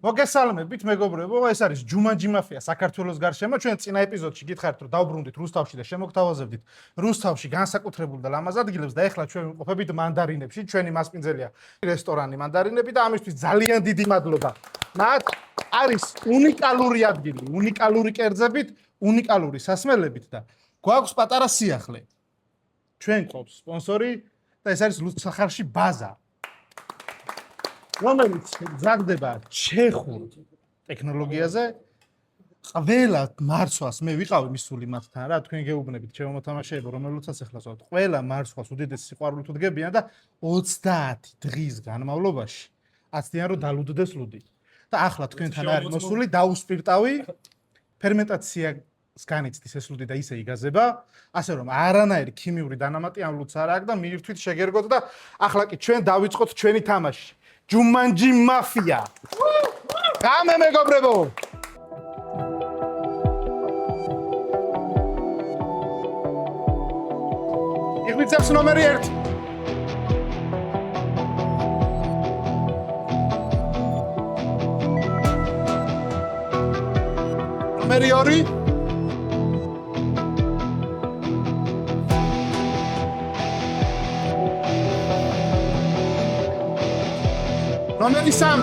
მოგესალმებით მეგობრებო, ეს არის ჯუმანჯი მაფია საქართველოს გარშემო. ჩვენ წინა ეპიზოდში გითხარით, რომ დავბრუნდით რუსთავში და შემოგთავაზებდით რუსთავში განსაკუთრებულ და ლამაზ ადგილებს და ეხლა ჩვენ ვიმყოფებით მანდარინებში. ჩვენი მასპინძელია რესტორანი მანდარინები და ამისთვის ძალიან დიდი მადლობა. მათ არის უნიკალური ადგილი, უნიკალური კერძებით, უნიკალური სასმელებით და გვაქვს პატარა სიახლე. ჩვენ ყავს სპონსორი და ეს არის ლუცახარში ბაზა. რომელიც გზადდება ჩეხურ ტექნოლოგიაზე. ყველა მარცვას მე ვიყავი მისული მათთან რა, თქვენ გეუბნებით ჩემო მოთამაშეებო, რომელიცაც ახლა ვსვათ. ყველა მარცვას უდიდესი სიყვარულით უდგებიან და 30 დღის განმავლობაში აცდიან რომ დალუდდეს ლუდი. და ახლა თქვენთან არის მოსული, დაუსპირტავი ფერმენტაცია სგანიცდის ეს ლუდი და ისე იგაზება, ასე რომ არანაირი ქიმიური დანამატი ამ ლუდს არ აქვს და მიირთვით შეგერგოთ და ახლა კი ჩვენ დავიწყოთ ჩვენი თამაში. ჯუმანჯი მაფია. გამე მეგობრებო. იღვიწევს ნომერი 1. ნომერი 2. ნომერი 3.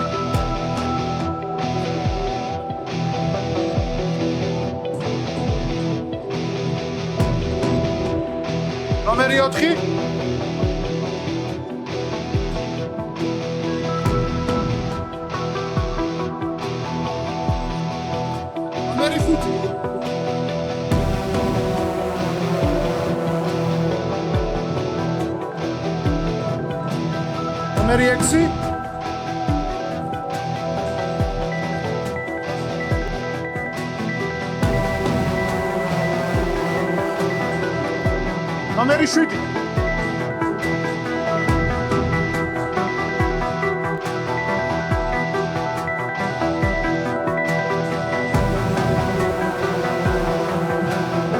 ნომერი 4. ნომერი 5. ნომერი 6. ნომერი 7.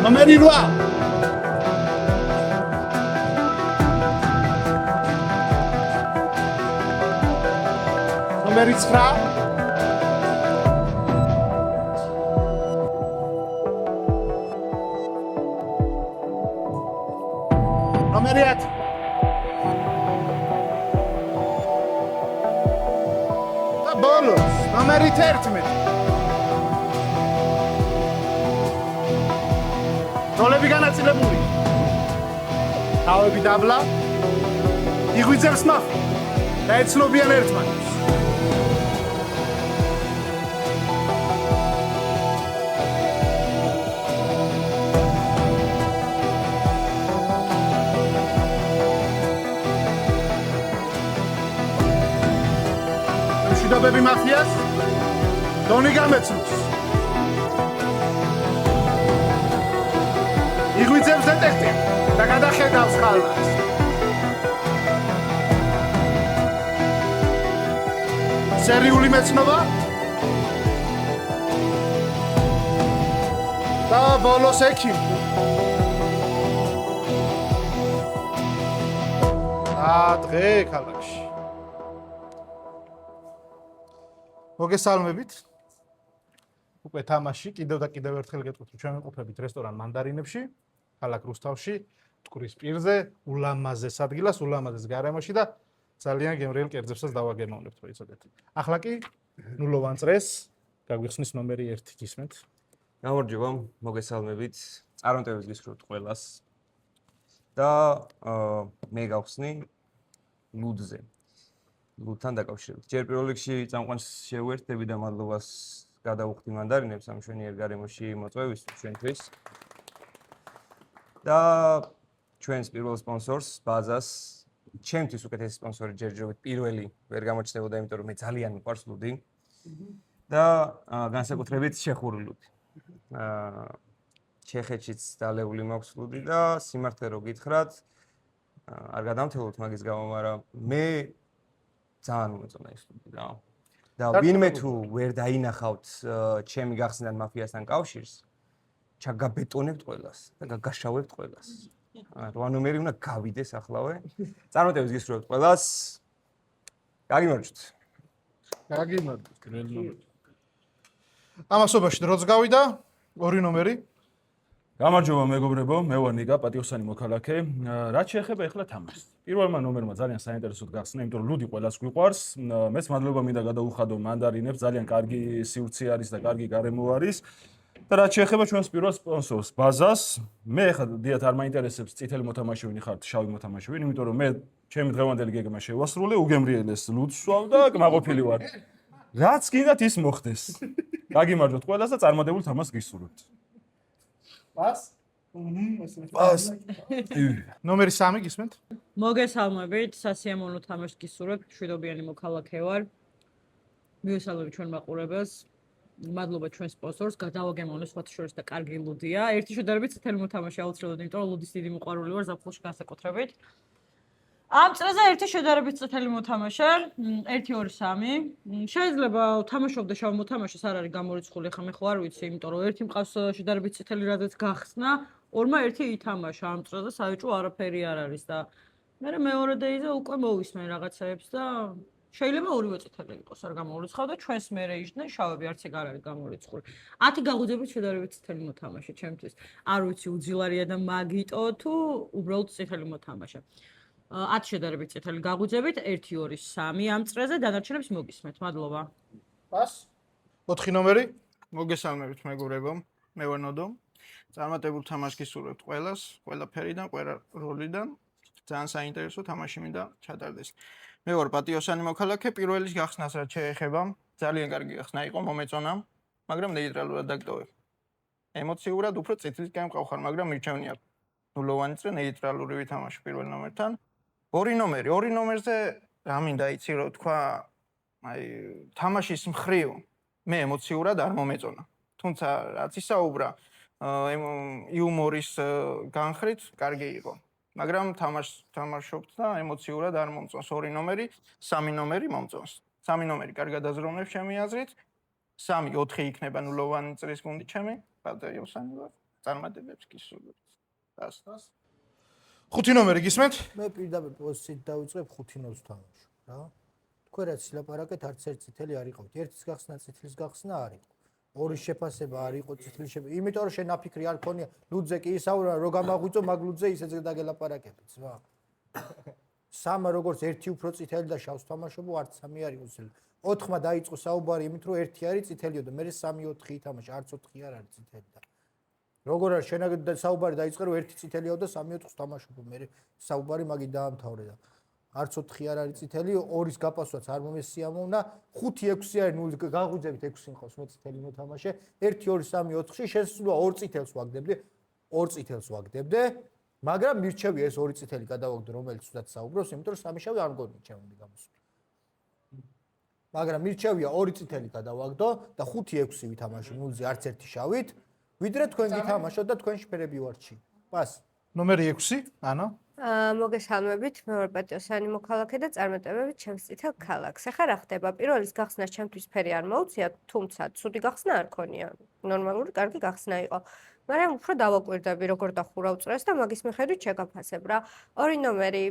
ნომერი 8. ნომერი 9. ნომერი 10. და ბოლოს ნომერი 11. როლები განაწილებული. თავები დაბლა. იღვიძებს მაფია და ეცნობიან ერთმანეთს. მშვიდობები მაფიას, დონი გამეცნობს. იღვიძებს დეტექტივი და გადახედავს ხალხს. სერიული მეცნობა და ბოლოს ექიმი. დღე ქალაქში. მოგესალმებით. უკვე თამაში კიდევ და კიდევ ერთხელ გეტყვით, რომ ჩვენ ვიმყოფებით რესტორან მანდარინებში, ქალაქ რუსთავში, მტკვრის პირზე, ულამაზეს ადგილას, ულამაზეს გარემოში და ძალიან გემრიელ კერძებსაც დავაგემოვნებთ მოიცოდეთ. ახლა კი ნულოვან წრეს გაგვიხსნის ნომერი 1 გისმენთ. გამარჯობა, მოგესალმებით. წარმატებებს გისურვებთ ყველას. და მე გავხსნი ლუდზე. ლუდთან დაკავშირებით. ჯერ პირველ რიგში წამყვანს შევერთდები და მადლობას გადავუხდი მანდარინებს ამ მშვენიერ გარემოში მოწვევისთვის ჩვენთვის. და ჩვენს პირველ სპონსორს, ბაზას, ჩემთვის უკეთესი სპონსორი ჯერჯერობით პირველი ვერ გამოჩნდებოდა, იმიტომ რომ მე ძალიან მიყვარს ლუდი. და განსაკუთრებით ჩეხური ლუდი. ჩეხეთშიც დალეული მაქვს ლუდი და სიმართლე რო გითხრათ, არ გადამთელოთ მაგის გამო, მაგრამ მე ძალიან მომეწონა ეს ლუდი რა. და ვინმე თუ ვერ დაინახავთ ჩემი გახსნიდან მაფიასთან კავშირს, ჩაგაბეტონებთ ყველას და გაგაშავებთ ყველას. 8 ნომერი უნდა გავიდეს ახლავე. წარმატებებს გისურვებთ ყველას. გაგიმარჯვეთ. გაგიმარჯოს გრელი ნომერი. ამასობაში დროც გავიდა, ორი ნომერი. გამარჯობა მეგობრებო, მე ვარ ნიკა, პატიოსანი მოქალაქე. რაც შეეხება ახლა თამაშს. პირველმა ნომერმა ძალიან საინტერესოდ გახსნა, იმიტომ რომ ლუდი ყველას გვიყვარს. მეც მადლობა მინდა გადაუხადო მანდარინებს, ძალიან კარგი სივრცე არის და კარგი გარემო არის. და რაც შეეხება ჩვენს პირველ სპონსორს, ბაზას, მე ახლა დიათ არ მაინტერესებს წითელი მოთამაშე ვინ ხართ, შავი მოთამაშე ვინ, იმიტომ რომ მე ჩემი დღევანდელი გეგმა შევასრულე, უგემრიელეს ლუდს ვსვავ და კმაყოფილი ვარ. რაც გინდათ ის მოხდეს. გაგიმარჯოთ ყველას და წარმატებულ თამაშს გისურვებთ. პას? პას. ნომერი 3 გისმენთ? მოგესალმებით, სასიამოვნო თამაშს გისურვებთ, მშვიდობიანი მოქალაქე ვარ. მივესალმებით ჩვენ მაყურებელს. მადლობა ჩვენ სპონსორს, გადავაგემოვნე სხვათა შორის და კარგი ლუდია. ერთი შედარებით წითელი მოთამაშე აუცილებლად, იმიტომ რომ ლუდის დიდი მოყვარული ვარ ზაფხულში განსაკუთრებით. ამ წრეზე ერთი შედარებით წითელი მოთამაშე, 1-2-3. შეიძლება თამაშობდა შავ მოთამაშეს, არ არის გამორიცხული, ახლა მე ხო არ ვიცი, იმიტომ რომ ერთი მყავს შედარებით წითელი რადაც გახსნა, ორმა ერთი ითამაშა ამ წრეზე, საერთო არაფერი არ არის და მე მეორე დეიზე უკვე მოვისმენ რაღაცეებს და შეიძლება ორივე წითელი იყოს, არ გამორიცხავ და ჩვენს მერე იჯდნენ შავები, არც ეგ არ არის გამორიცხული. 10 გაღვიძებით შედარებით წითელი მოთამაშე ჩემთვის. არ ვიცი უძილარია და მაგიტო თუ უბრალოდ წითელი მოთამაშე. 10 შედარებით წითელი გაღვიძებით 1-2-3 ამ წრეზე დანარჩენებს მოგისმენთ. მადლობა. პას. 4 ნომერი. მოგესალმებით მეგობრებო, მე ვარ ნოდო. წარმატებულ თამაშს გისურვებთ ყველას, ყველა ფერიდან, ყველა როლიდან. ძალიან საინტერესო თამაში მინდა ჩატარდეს. მე ვარ პატიოსანი მოქალაქე, პირველის გახსნას რაც შეეხება, ძალიან კარგი გახსნა იყო, მომეწონა, მაგრამ ნეიტრალურად დაგტოვე. ემოციურად უფრო წითლისკენ მყავხარ, მაგრამ მირჩევნია ნულოვანი წრე ნეიტრალური ვითამაშე პირველ ნომერთან. ორი ნომერზე რა მინდა იცი რომ თქვა, აი თამაშის მხრივ მე ემოციურად არ მომეწონა. თუმცა რაც ისაუბრა იუმორის განხრით კარგი იყო. მაგრამ თამაშობთ და ემოციურად არ მომწონს. ორი ნომერი, 3 ნომერი მომწონს. 3 ნომერი კარგად აზროვნებს ჩემი აზრით. 3-4 იქნება ნულოვანი წრის გუნდი ჩემი, პატიოსანი ვარ. წარმატებებს გისურვებთ. დასდას. 5 ნომერი გისმენთ? მე პირდაპირ პოზიციით დავიწყებ 5 ნოც თამაშს, რა. თქვენ რაც ლაპარაკეთ, არც ერთ წითელი არ იყავთ. ერთის გახსნა, წითლის გახსნა არ იყო. ორი შეფასება არ იყო, წითლის შეფასება. იმიტომ რომ შენ აფიქრი არ ქონია, ლუდზე კი ისაუბრა, რო გამაღვიწო, მაგ ლუდზე ისეც დაგელაპარაკებით, რა. 3 როგორც ერთი უფრო წითელი და შავს თამაშობო, არც 3 არ იყო წითელი. 4-მა დაიწყო საუბარი იმით, რომ ერთი არის წითელიო და მე 3-4 ითამაშა, არც 4 არ არის წითელი და. როგორ არის შენაგდა საუბარი დაიწყე რომ ერთი წითელიო და 3-4-ს თამაშობო, მე საუბარი მაგით დაამთავრე და არც 4 არ არის წითელი, 2-ის გაპასვაც არ მომესიამოვნა, 5-6 არის 0 გაღვიძებით 6 მყავს მე წითელი მოთამაშე, 1-2-3-4-ში შესაძლოა 2 წითელს ვაგდებდი, 2 წითელს ვაგდებდე, მაგრამ მირჩევია ეს 2 წითელი გადავაგდო, რომელიც უდაც საუბრობს, იმიტომ რომ 3 შავი არ მგონია ჩემი გამოსვლა. მაგრამ მირჩევია 2 წითელი გადავაგდო და 5-6 ვითამაშე 0-ზე არც ერთი შავით. ვიდრე თქვენ გითამაშოთ და თქვენ შეფერები ვარჩი. პას. ნომერი 6, ანა. მოგესალმებით, მე ვარ პატიოსანი მოქალაქე და წარმატებებით ჩემს წითელ ქალაქს. ახლა რა ხდება? პირველის გახსნას ჩემთვის ფერი არ მოუწია, თუმცა ცუდი გახსნა არ ქონია. ნორმალური, კარგი გახსნა იყო. მაგრამ უფრო დავაკვირდები როგორ დახურავ წრეს და მაგის მიხედვით შეგაფასებ რა. 2 ნომერი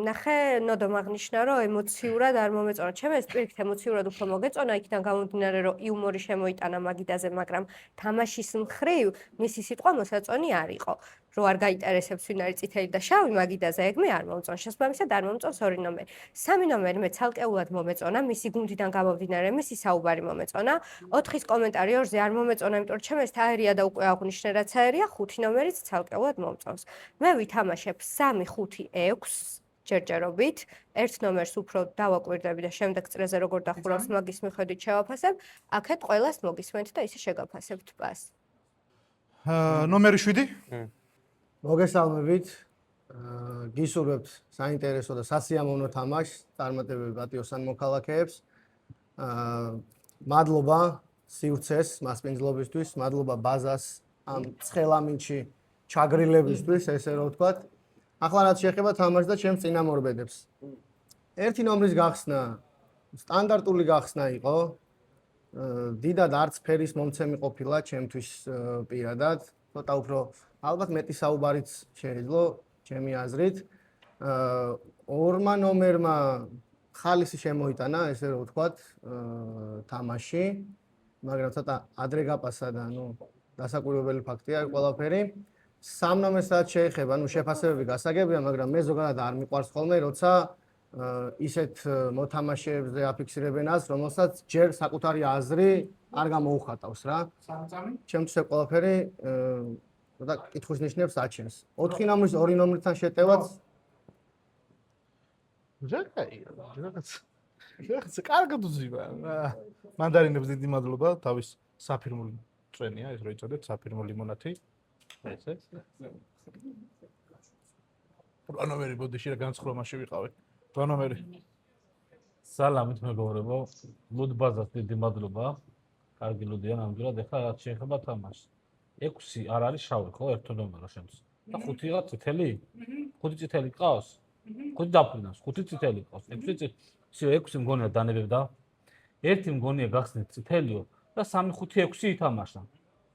ნახე ნოდომ აღნიშნა რომ ემოციურად არ მომეწონა. ჩემ ეს პირიქით ემოციურად უფრო მოგეწონა, იქიდან გამომდინარე რომ იუმორი შემოიტანა მაგიდაზე, მაგრამ თამაშის მხრივ მისი სიტყვა მოსაწონი არ იყო. რო არ გაინტერესებს ვინ არის წითელი და შავი მაგიდაზე, ეგ მე არ მომწონს. შესაბამისად არ მომწონს 2 ნომერი. 3 ნომერი მე ცალკეულად მომეწონა, მისი გუნდიდან გამომდინარე, მისი საუბარი მომეწონა. 4-ის კომენტარი 2-ზე არ მომეწონა, იმიტომ რომ ჩემ ეს თაერია და უკვე აღნიშნე რაც აერია, 5 ნომერიც ცალკეულად მომწონს. მე ვითამაშებ 3-5-6 ჯერჯერობით, 1 ნომერს უფრო დავაკვირდები და შემდეგ წრეზე როგორ დახურავს მაგის მიხედვით შევაფასებ, აქეთ ყველას მოგისმენთ და ისე შეგაფასებთ პას. ნომერი 7. მოგესალმებით. გისურვებთ საინტერესო და სასიამოვნო თამაშს, წარმატებები პატიოსან მოქალაქეებს. მადლობა სივრცეს, მასპინძლობისთვის, მადლობა ბაზას ამ ცხელამინჩი ჩაგრილებისთვის, ესე რომ ვთქვათ. ახლა რაც შეეხება თამაშს და ჩემს წინამორბედებს. ერთი ნომრის გახსნა სტანდარტული გახსნა იყო. დიდად არც ფერის მომცემი ყოფილა ჩემთვის პირადად. ცოტა უფრო ალბათ მეტი საუბარიც შეეძლო ჩემი აზრით. ორმა ნომერმა ხალისი შემოიტანა, ესე რომ ვთქვათ, თამაში, მაგრამ ცოტა ადრე გაპასა და დასაკვირვებელი ფაქტია ყველაფერი. 3 ნომერს რაც შეეხება, შეფასებები გასაგებია, მაგრამ მე ზოგადად არ მიყვარს ხოლმე, როცა ისეთ მოთამაშეებზე აფიქსირებენ ას, რომელსაც ჯერ საკუთარი აზრი არ გამოუხატავს რა. ჩემთვის ყველაფერი ცოტა კითხვის ნიშნებს აჩენს. 4 ნომრის 2 ნომრთან შეტევაც რაღაც კარგად უძივა. მანდარინებს დიდი მადლობა, თავის საფირმული წვენია, ეს რო იწოდეთ, საფირმო ლიმონათი. ესე. რანომერი ბოდიში რა განსხრომაში ვიყავი. რანომერი. სალამით მეგობრებო, ლუდბაზას დიდი მადლობა. კარგი ლუდია ნამდვილად, ეხლა რაც შეეხება თამაშს. 6 არ არის შავი, ხო, ერთო ნომერო შემს. და 5-ია წითელი? 5 წითელი ყავს? 5 დაფრინავს, 5 წითელი ყავს. 6 მგონია დანებებდა. 1 მგონია გახსნით წითელიო და 3, 5, 6 ითამაშა.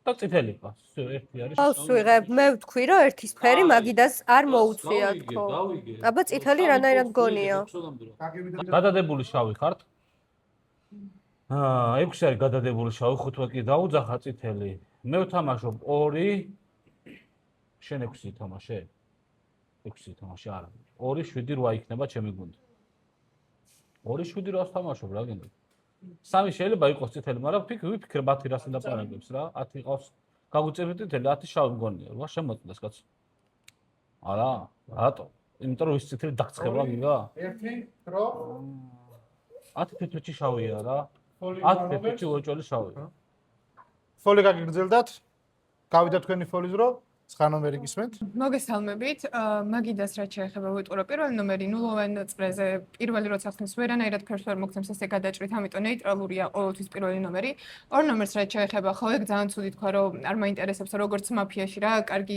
და წითელი ყავს. всё, 1 არის. ყავს ვიღებ, მე ვთქვი, რომ ერთის ფერი მაგიდას არ მოუწია თქო. აბა წითელი რანაირად გონია? გადადებული შავი ხართ? 6 არის გადადებული შავი, 5 კი დაუძახა წითელი. მე ვთამაშობ 2 შენ 6 ითამაშე? 6 ითამაშე არა. 2 7 8 იქნება ჩემი გუნდი. 2 7 8 თამაშობ რა გინდა? 3 შეიძლება იყოს წითელი, მაგრამ ვიფიქრე 10 რას ინდაპარაგებს რა. 10 ყავს გაგუწევდი წითელი, 10 შავი მგონია. რა შემოწმდეს კაცო? არა, რატო? იმიტომ რომ ის წითელი დაგცხება გინდა? 1 დრო 10 თეთრში შავია რა. 10 თეთრში უოჭველი შავია. ფოლი გაგიგრძელდათ? გავიდა თქვენი ფოლის დრო? 9 ნომერი გისმენთ? მოგესალმებით. მაგიდას რაც შეეხება ვიტყურო პირველი ნომერი ნულოვან წრეზე პირველი როცა ხსნის ვერანაირად ფერს ვერ მოგცემს ესე გადაჭრით, ამიტომ ნეიტრალურია ყოველთვის პირველი ნომერი. 2 ნომერს რაც შეეხება, ხო ეგ ძალიან ცუდი თქვა რომ არ მაინტერესებს როგორც მაფიაში რა, კარგი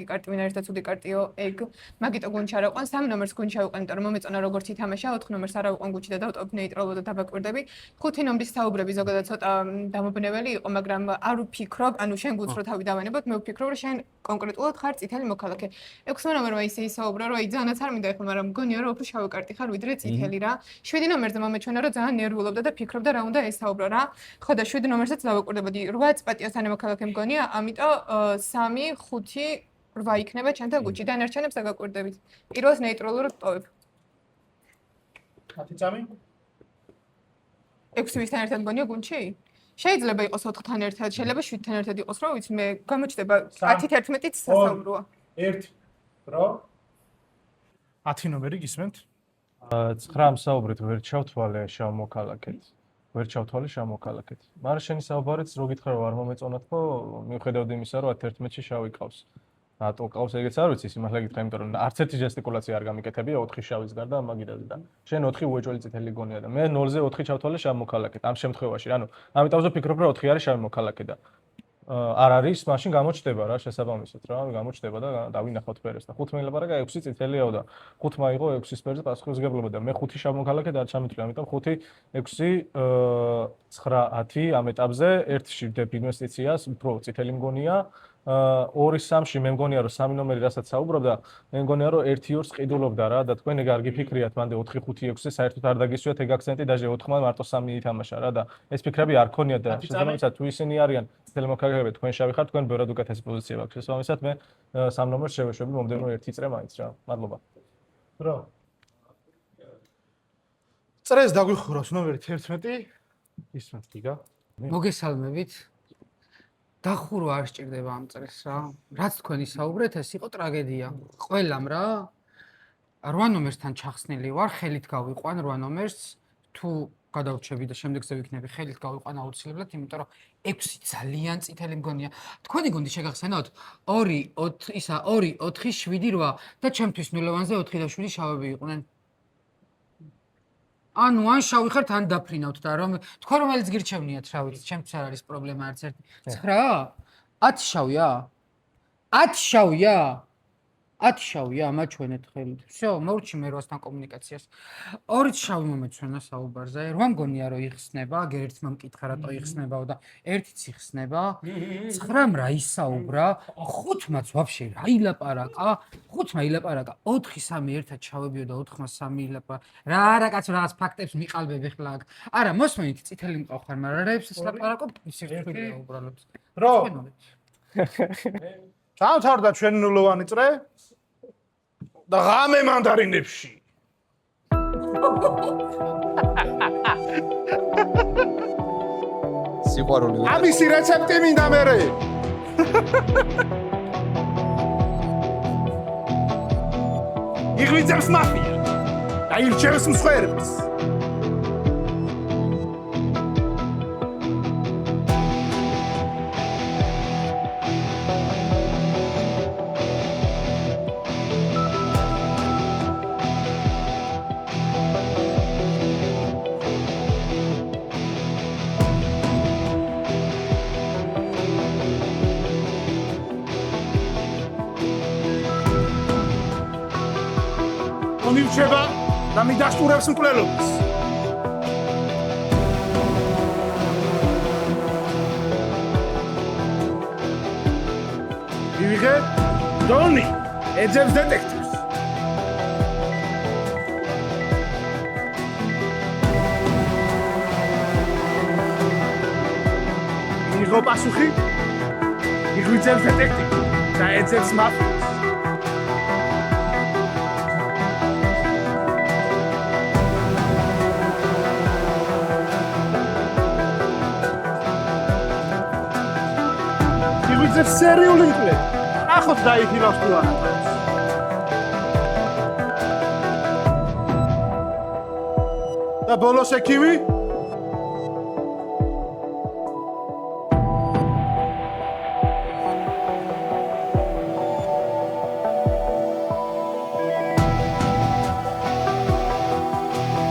კარტი ვინ არის და ცუდი კარტიო, ეგ მაგიტო გუნჩი არ აყვან. 3 ნომერს გუნჩი ავიყვან, იმიტომ რომ მომეწონა როგორც ითამაშა, 4 ნომერს არ ავიყვან გუნჩი და დავტოვებ ნეიტრალურ და დაბაკვირდები. 5 ნომრის საუბრები ზოგადად ცოტა დამობნეველი იყო, მაგრამ არ ვფიქრობ, ანუ შენ გულს რო თავი დავანებოთ, მე ვფიქრობ რომ შენ კონკრეტულად ხარ წითელი მოქალაქე. 6 ნომერმა ისე ისაუბრა, რომ აი ძალიანაც არ მინდა ეხლა, მაგრამ მგონია რომ უფრო შავი კარტი ხარ ვიდრე წითელი რა. 7 ნომერზე მომეჩვენა რომ ძალიან ნერვიულობდა და ფიქრობდა რა უნდა ესაუბრო რა. ხო და 7 ნომერსაც დავაკვირდებოდი. 8 პატიოსანი მოქალაქე მგონია, ამიტომ 3, 5, 8 იქნება ჩემთან გუნჩი. დანარჩენებს დაგაკვირდებით. პირველს ნეიტრალურად ტოვებ. 10 წამი? 6 ვისთან ერთად მგონია გუნჩი? შეიძლება იყოს 4-თან ერთად, შეიძლება 7-თან ერთად იყოს, რა ვიცი, მე გამოჩნდება 10-11-ით სასაუბროა. 1 დრო 10 ნომერი გისმენთ? 9 საუბრით ვერ ჩავთვალე შავ მოქალაქეთ. ვერ ჩავთვალე შავ მოქალაქეთ. მაგრამ შენი საუბარიც რო გითხრა რომ არ მომეწონათ, ხო, მიუხედავად იმისა, რომ 11-ში შავი ყავს. რატო ყავს ეგეც არ ვიცი, სიმართლე გითხრა, იმიტომ რომ არც ერთი ჟესტიკულაცია არ გამიკეთებია 4 შავის გარდა მაგიდაზე და შენ 4 უეჭველი წითელი გონია და მე 0-ზე 4 ჩავთვალე შავ მოქალაქეთ. ამ შემთხვევაში, ანუ ამიტომზე ვფიქრობ, რომ 4 არის შავი მოქალაქე და არ არის, მაშინ გამოჩნდება რა შესაბამისად რა, გამოჩნდება და დავინახავთ ფერებს და 5 მელაპარაკა 6 წითელიაო და 5 მაიღო 6-ის ფერზე პასუხისმგებლობა და მე 5 შავ მოქალაქე და არ ჩამეთვლი, ამიტომ 5, 6, 9, 10 ამ ეტაპზე 1-ში ვდებ ინვესტიციას, უფრო წითელი მგონია. 2-3-ში მე მგონია რომ 3 ნომერი რასაც საუბრობდა, მე მგონია რომ 1-2-ს ყიდულობდა რა და თქვენ ეგ არ გიფიქრიათ, მანდე 4-5-6-ზე საერთოდ არ დაგისვიათ ეგ აქცენტი და 4-მა მარტო 3 ითამაშა რა და ეს ფიქრები არ ქონია და შესაბამისად თუ ისინი არიან წითელი მოქალაქეები, თქვენ შავი ხართ, თქვენ ბევრად უკეთესი პოზიცია გაქვთ. შესაბამისად მე 3 ნომერს შევეშვები მომდევნო 1 წრე მაინც რა. მადლობა. დრო. წრეს დაგვიხურავს ნომერი 11. გისმენთ გიგა? მოგესალმებით. დახურვა არ სჭირდება ამ წრეს რა. რაც თქვენი საუბრეთ, ეს იყო ტრაგედია. ყველამ რა. 8 ნომერსთან ჩახსნილი ვარ, ხელით გავიყვან 8 ნომერს. თუ გადავრჩები და შემდეგზე ვიქნები, ხელით გავიყვან აუცილებლად, იმიტომ რომ 6 ძალიან წითელი მგონია. თქვენი გუნდი შეგახსენოთ 2 4 ისა 2 4 7 8 და ჩემთვის ნულოვანზე 4 და 7 შავები იყვნენ. ანუ ან შავი ხართ, ან დაფრინავთ და რომ თქვენ რომელიც გირჩევნიათ, რა ვიცი, ჩემთვის არ არის პრობლემა არც ერთი. 9? 10 შავია? 10 შავია? 10 შავია, ამაჩვენეთ ხელით. всё, მოვrჩი მე 8-დან კომუნიკაციას. 2 შავი მომეცვენა საუბარზე. 8 მგონია რომ იხსნება, აგერ ერთმა მკითხა რატო იხსნებაო და 1-იც იხსნება. 9-მ რა ისაუბრა, 5-მაც ვაფშე რა ილაპარაკა, 5-მა ილაპარაკა, 4-3 ერთად ჩავებიო და 4-მა 3 ილაპარაკა. რა არა კაცო რაღაც ფაქტებს მიყალბებ ახლა აქ. არა, მოსმენით წითელი მყავხარ, მაგრამ რეებსაც ლაპარაკობ, ისე რთულია უბრალოდ. რო ჩავთავრდა ჩვენ ნულოვანი წრე და ღამე მანდარინებში. სიყვარული ამისი რეცეპტი მინდა მერე. იღვიძებს მაფია და ირჩევს მსხვერპლს. მივჩება და მიდასტურებს მკვლელობას. მივიღე დონი ეძებს დეტექტივს. მიიღო პასუხი იღვიძებს დეტექტივს და ეძებს მაფიას. იღვიძებს სერიული მკვლელი. ნახოთ დაიხილავს თუ არა. და ბოლოს ექიმი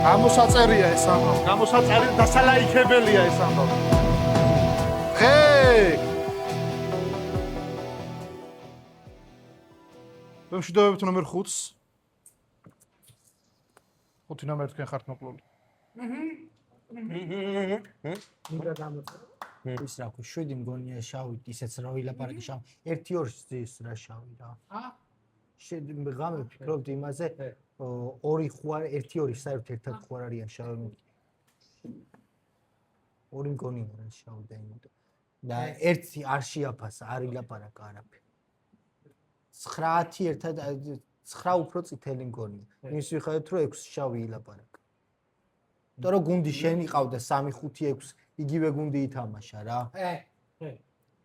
გამოსაწერია ეს ამბავი. გამოსაწერი დასალაიქებელია ეს ამბავი. ხე ვიმშვიდობებთ ნომერ 5-ს. 5 ნომერი თქვენ ხართ მოკლული. ის რა ქვია, 7 მგონია შავი, ისეც რა ვილაპარაკი შავი. 1-2 ზის რა შავი რა. ღამე ვფიქრობდი იმაზე, 2 ხوار, 1-2 საერთოდ ერთად ხوار არიან შავი. 2 მგონია რა შავი და იმიტომ. და 1 არ შეაფასა, არ ილაპარაკა არაფერი. 9 ერთად 9 უფრო წითელი მგონია. იმის მიხედვით რომ 6 შავი ილაპარაკა. იმიტომ რომ გუნდი შენ იყავდა 3-5-6 იგივე გუნდი ითამაშა რა.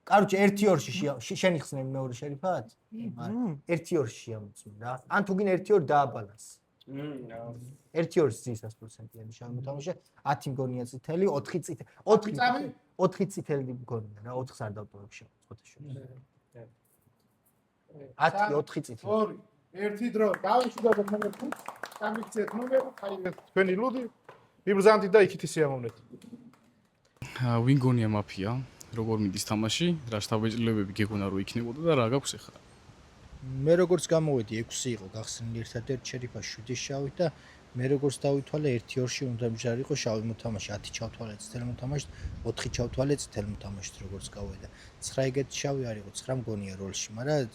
კაროჩე 1-2-ში შენ იხსნები მეორე შერიფად? არა. 1-2-ში შეამოწმე რა. ან თუ გინ 1-2 დააბალანსე. 1-2 ზის 100%-იანი შავი მოთამაშე, 10 მგონია წითელი, 4 წითელი. 4 წითელი მგონია რა, 4-ს არ დავტოვებ შავ ფოტოშოპში. 10-4 წითელი. 2 1 დრო დავიშვიდობთ ნომერ 5 გამიქცეთ ნომერი აი თქვენი ლუდი ვიბრძანთით და იქით ისიამოვნეთ. ვინ გონია მაფია როგორ მიდის თამაში რა შთაბეჭდილებები გექონა რომ იქნებოდა და რა გაქვს ახლა მე როგორც გამოვედი 6 იყო გახსნილი ერთადერთ შერიფა 7 შავით და მე როგორც დავითვალე 1-2-ში უნდა მჟარ იყო შავი მოთამაშე 10 ჩავთვალე წითელი მოთამაშით 4 ჩავთვალე წითელი მოთამაშით როგორც გავედა 9 ეგეთი შავი არ იყო 9 მგონია როლში მაგრამ